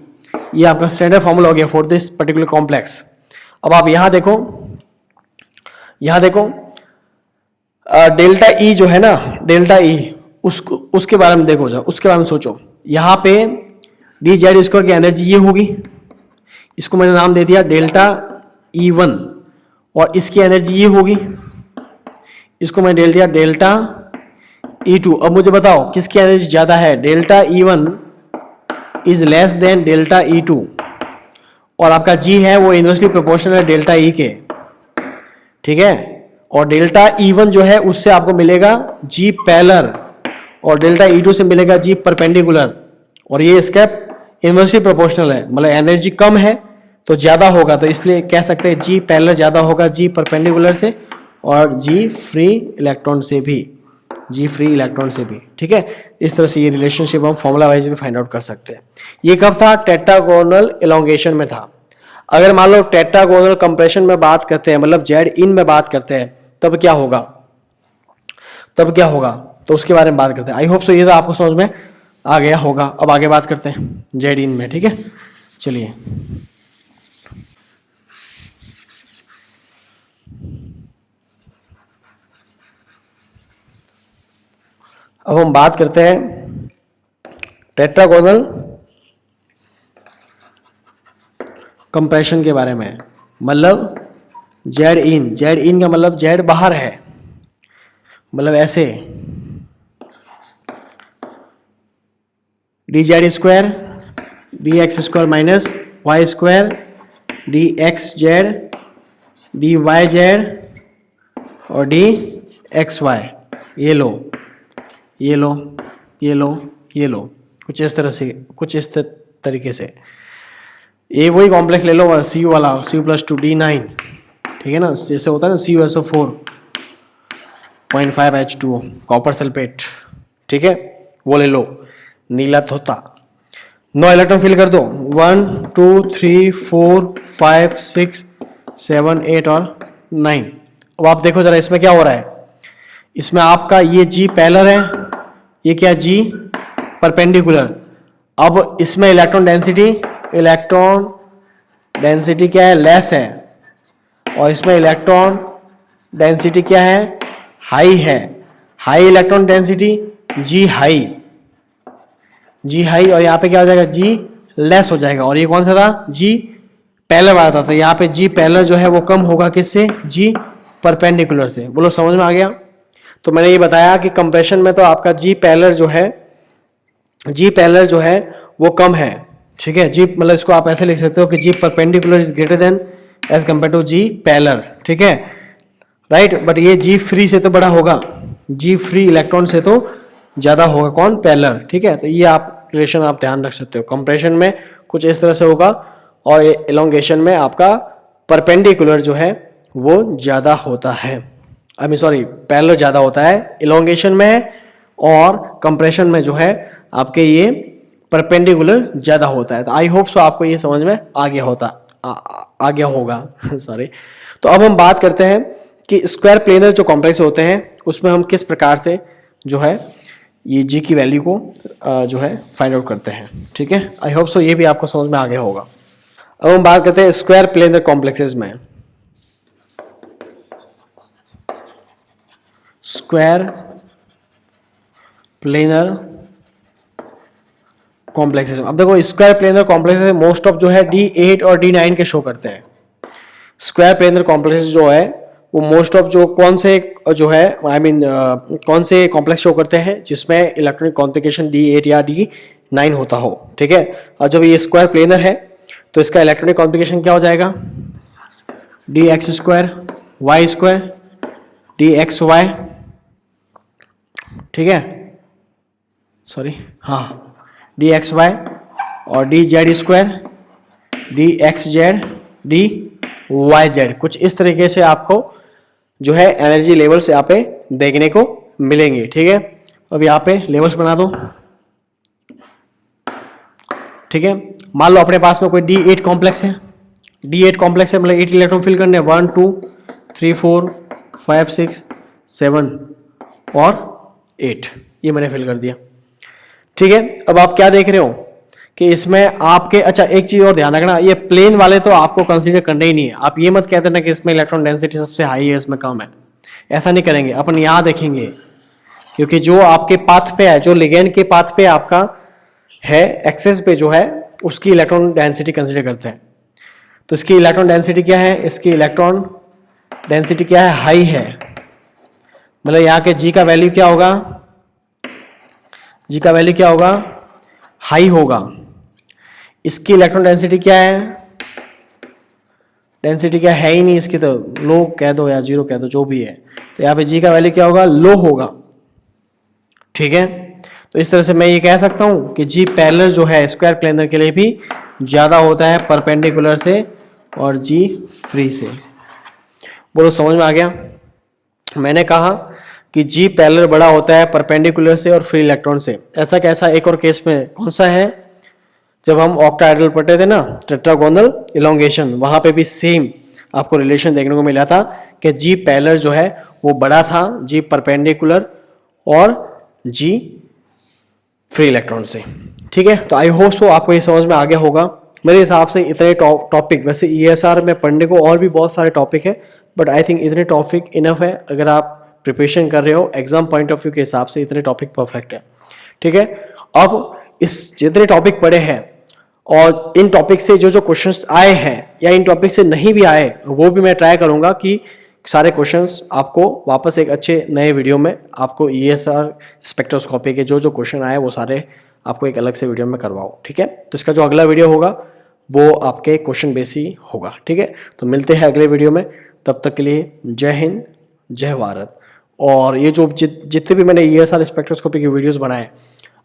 [SPEAKER 1] ये आपका स्टैंडर्ड फॉर्मूला हो गया फॉर दिस पर्टिकुलर कॉम्प्लेक्स। अब आप यहाँ देखो, यहाँ देखो डेल्टा ई जो है ना, डेल्टा ई उसके बारे में देखो, जो उसके बारे में सोचो। यहाँ पे डी जेड स्क्वायर की एनर्जी ये होगी, इसको मैंने नाम दे दिया डेल्टा E1, और इसकी एनर्जी ये होगी, इसको मैंने दे दिया डेल्टा E2। अब मुझे बताओ किसकी एनर्जी ज्यादा है, delta E1 is less then delta E2, और आपका G है वो इनवर्सली प्रोपोर्शनल है डेल्टा E के, ठीक है। और डेल्टा E1 जो है उससे आपको मिलेगा G पैरेलल, और डेल्टा E2 से मिलेगा G परपेंडिकुलर, और ये इसका इनवर्सली प्रोपोर्शनल है, मतलब एनर्जी कम है तो ज्यादा होगा, तो इसलिए कह सकते हैं G पैरेलल ज्यादा होगा G परपेंडिकुलर से, और G फ्री इलेक्ट्रॉन से भी, G फ्री इलेक्ट्रॉन से भी, ठीक है। इस तरह से ये रिलेशनशिप हम फॉर्मूला वाइज भी फाइंड आउट कर सकते हैं। ये कब था, टेट्रागोनल एलोंगेशन में था। अगर मान लो टेट्रागोनल कंप्रेशन में बात करते हैं, मतलब जेड इन में बात करते हैं, तब क्या होगा, तब क्या होगा, तो उसके बारे में बात करते हैं। आई होप सो ये तो आपको समझ में आ गया होगा। अब आगे बात करते हैं जेड इन में, ठीक है। चलिए अब हम बात करते हैं टेट्रागोनल कंप्रेशन के बारे में। मतलब जेड इन का मतलब जेड बाहर है, मतलब ऐसे d z square d x square minus y square d x z d y z और डी एक्स वाई, ये लो ये लो ये लो ये लो, कुछ इस तरह से, कुछ इस तरीके से। ये वही कॉम्प्लेक्स ले लो Cu वाला, Cu+2 D9, ठीक है ना, जैसे होता है ना CuSO4 0.5H2O कॉपर सल्फेट, ठीक है, वो ले लो। नीला धोता, 9 इलेक्ट्रॉन फिल कर दो, 1 2 3 4 5 6 7 8 और 9। अब आप देखो जरा इसमें क्या हो रहा है, इसमें आपका ये G पैरेलल है, ये क्या G परपेंडिकुलर। अब इसमें इलेक्ट्रॉन डेंसिटी क्या है, लेस है, और इसमें इलेक्ट्रॉन डेंसिटी क्या है, हाई है। High electron density G high, और यहाँ पे क्या हो जाएगा G लेस हो जाएगा। और ये कौन सा था, G पैरेलल वाला था, तो यहाँ पे G पैरेलल जो है वो कम होगा किससे, G परपेंडिकुलर से। बोलो समझ में आ गया। तो मैंने ये बताया कि कंप्रेशन में तो आपका G पैरेलल जो है वो कम है, ठीक है। G मतलब इसको आप ऐसे लिख सकते हो कि G perpendicular is greater than as compare to G parallel, ठीक है, राइट। बट ये G फ्री से तो बड़ा होगा, G फ्री इलेक्ट्रॉन से तो ज्यादा होगा कौन, पैरेलल, ठीक है। तो ये आप रिलेशन आप ध्यान रख सकते हो। कंप्रेशन में कुछ इस तरह से होगा, और एलोंगेशन में आपका परपेंडिकुलर जो है वो ज्यादा होता है, पैरेलल ज्यादा होता है एलोंगेशन में, और कंप्रेशन में जो है आपके ये परपेंडिकुलर ज्यादा होता है। तो आई होप सो आपको ये समझ में आ गया होगा सॉरी। तो अब हम बात करते हैं कि स्क्वायर प्लेनर जो कॉम्प्लेक्स होते हैं उसमें हम किस प्रकार से जो है ये G की वैल्यू को जो है फाइंड आउट करते हैं, ठीक है। आई होप सो ये भी आपको समझ में आ गया होगा। अब हम बात करते हैं स्क्वायर प्लेनर कॉम्प्लेक्सेस में। स्क्वायर प्लेनर कॉम्प्लेक्सेस, अब देखो square planar complexes most of जो है D8 और D9 के शो करते हैं। स्क्वायर प्लेनर कॉम्प्लेक्सेस जो है वो मोस्ट ऑफ जो कौन से जो है कौन से कॉम्प्लेक्स शो करते हैं जिसमें इलेक्ट्रॉनिक कॉन्फिगरेशन D8 या D9 होता हो, ठीक है। और जब ये स्क्वायर प्लेनर है तो इसका इलेक्ट्रॉनिक कॉन्फिगरेशन क्या हो जाएगा, dx square y square dxy, ठीक है, सॉरी हाँ dxy और dz स्क्वायर dxz dyz, कुछ इस तरीके से आपको जो है एनर्जी लेवल्स यहाँ पे देखने को मिलेंगे। ठीक है, अब यहाँ पे लेवल्स बना दो। ठीक है, मान लो अपने पास में कोई D8 कॉम्प्लेक्स है, D8 कॉम्प्लेक्स है, मतलब 8 इलेक्ट्रॉन फिल करने, 1 2 3 4 5 6 7 और 8, ये मैंने फिल कर दिया। ठीक है, अब आप क्या देख रहे हो कि इसमें आपके, अच्छा एक चीज और ध्यान रखना, ये प्लेन वाले तो आपको कंसीडर करना ही नहीं है। आप ये मत कहते ना कि इसमें इलेक्ट्रॉन डेंसिटी सबसे हाई है, इसमें कम है, ऐसा नहीं करेंगे अपन। यहाँ देखेंगे, क्योंकि जो आपके पाथ पे है, जो लिगेंड के पाथ पे आपका है, एक्सेस पे जो है, उसकी इलेक्ट्रॉन डेंसिटी कंसीडर करते हैं। तो इसकी इलेक्ट्रॉन डेंसिटी क्या है, इसकी इलेक्ट्रॉन डेंसिटी क्या है, हाई है, मतलब यहाँ के जी का वैल्यू क्या होगा, जी का वैल्यू क्या होगा, हाई होगा। इसकी इलेक्ट्रॉन डेंसिटी क्या है, डेंसिटी क्या है ही नहीं इसकी, तो लो कह दो या जीरो कह दो, जो भी है, तो यहाँ पे जी का वैल्यू क्या होगा, लो होगा। ठीक है, तो इस तरह से मैं ये कह सकता हूं कि जी पैरेलल जो है स्क्वायर प्लेनर के लिए भी ज्यादा होता है परपेंडिकुलर से और जी फ्री से। बोलो समझ में आ गया? मैंने कहा कि जी पैरेलल बड़ा होता है परपेंडिकुलर से और फ्री इलेक्ट्रॉन से। ऐसा कैसा, एक और केस में कौन सा है, जब हम ऑक्टाहेड्रल पढ़ते थे ना, टेट्रागोनल इलोंगेशन, वहां पे भी सेम आपको रिलेशन देखने को मिला था कि जी पैरेलल जो है वो बड़ा था जी परपेंडिकुलर और जी फ्री इलेक्ट्रॉन से। ठीक है, तो आई होप सो आपको ये समझ में आ गया होगा। मेरे हिसाब से इतने टॉपिक, वैसे ESR में पढ़ने को और भी बहुत सारे टॉपिक है, बट आई थिंक इतने टॉपिक इनफ है। अगर आप प्रिपरेशन कर रहे हो एग्जाम पॉइंट ऑफ व्यू के हिसाब से, इतने टॉपिक परफेक्ट है। ठीक है, अब इस जितने टॉपिक पढ़े हैं और इन टॉपिक से जो जो क्वेश्चंस आए हैं या इन टॉपिक से नहीं भी आए, वो भी मैं ट्राई करूंगा कि सारे क्वेश्चंस आपको वापस एक अच्छे नए वीडियो में आपको ESR स्पेक्ट्रोस्कोपी के जो जो क्वेश्चन आए वो सारे आपको एक अलग से वीडियो में करवाओ। ठीक है, तो इसका जो अगला वीडियो होगा वो आपके क्वेश्चन बेस ही होगा। ठीक है, तो मिलते हैं अगले वीडियो में, तब तक के लिए जय हिंद जय भारत। और ये जो जितने भी मैंने ESR स्पेक्ट्रोस्कोपी के वीडियोस बनाए,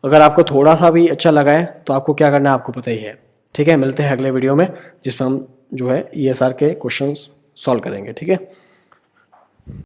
[SPEAKER 1] अगर आपको थोड़ा सा भी अच्छा लगा है तो आपको क्या करना है आपको पता ही है। ठीक है, मिलते हैं अगले वीडियो में जिसमें हम जो है ESR के क्वेश्चन सॉल्व करेंगे। ठीक है।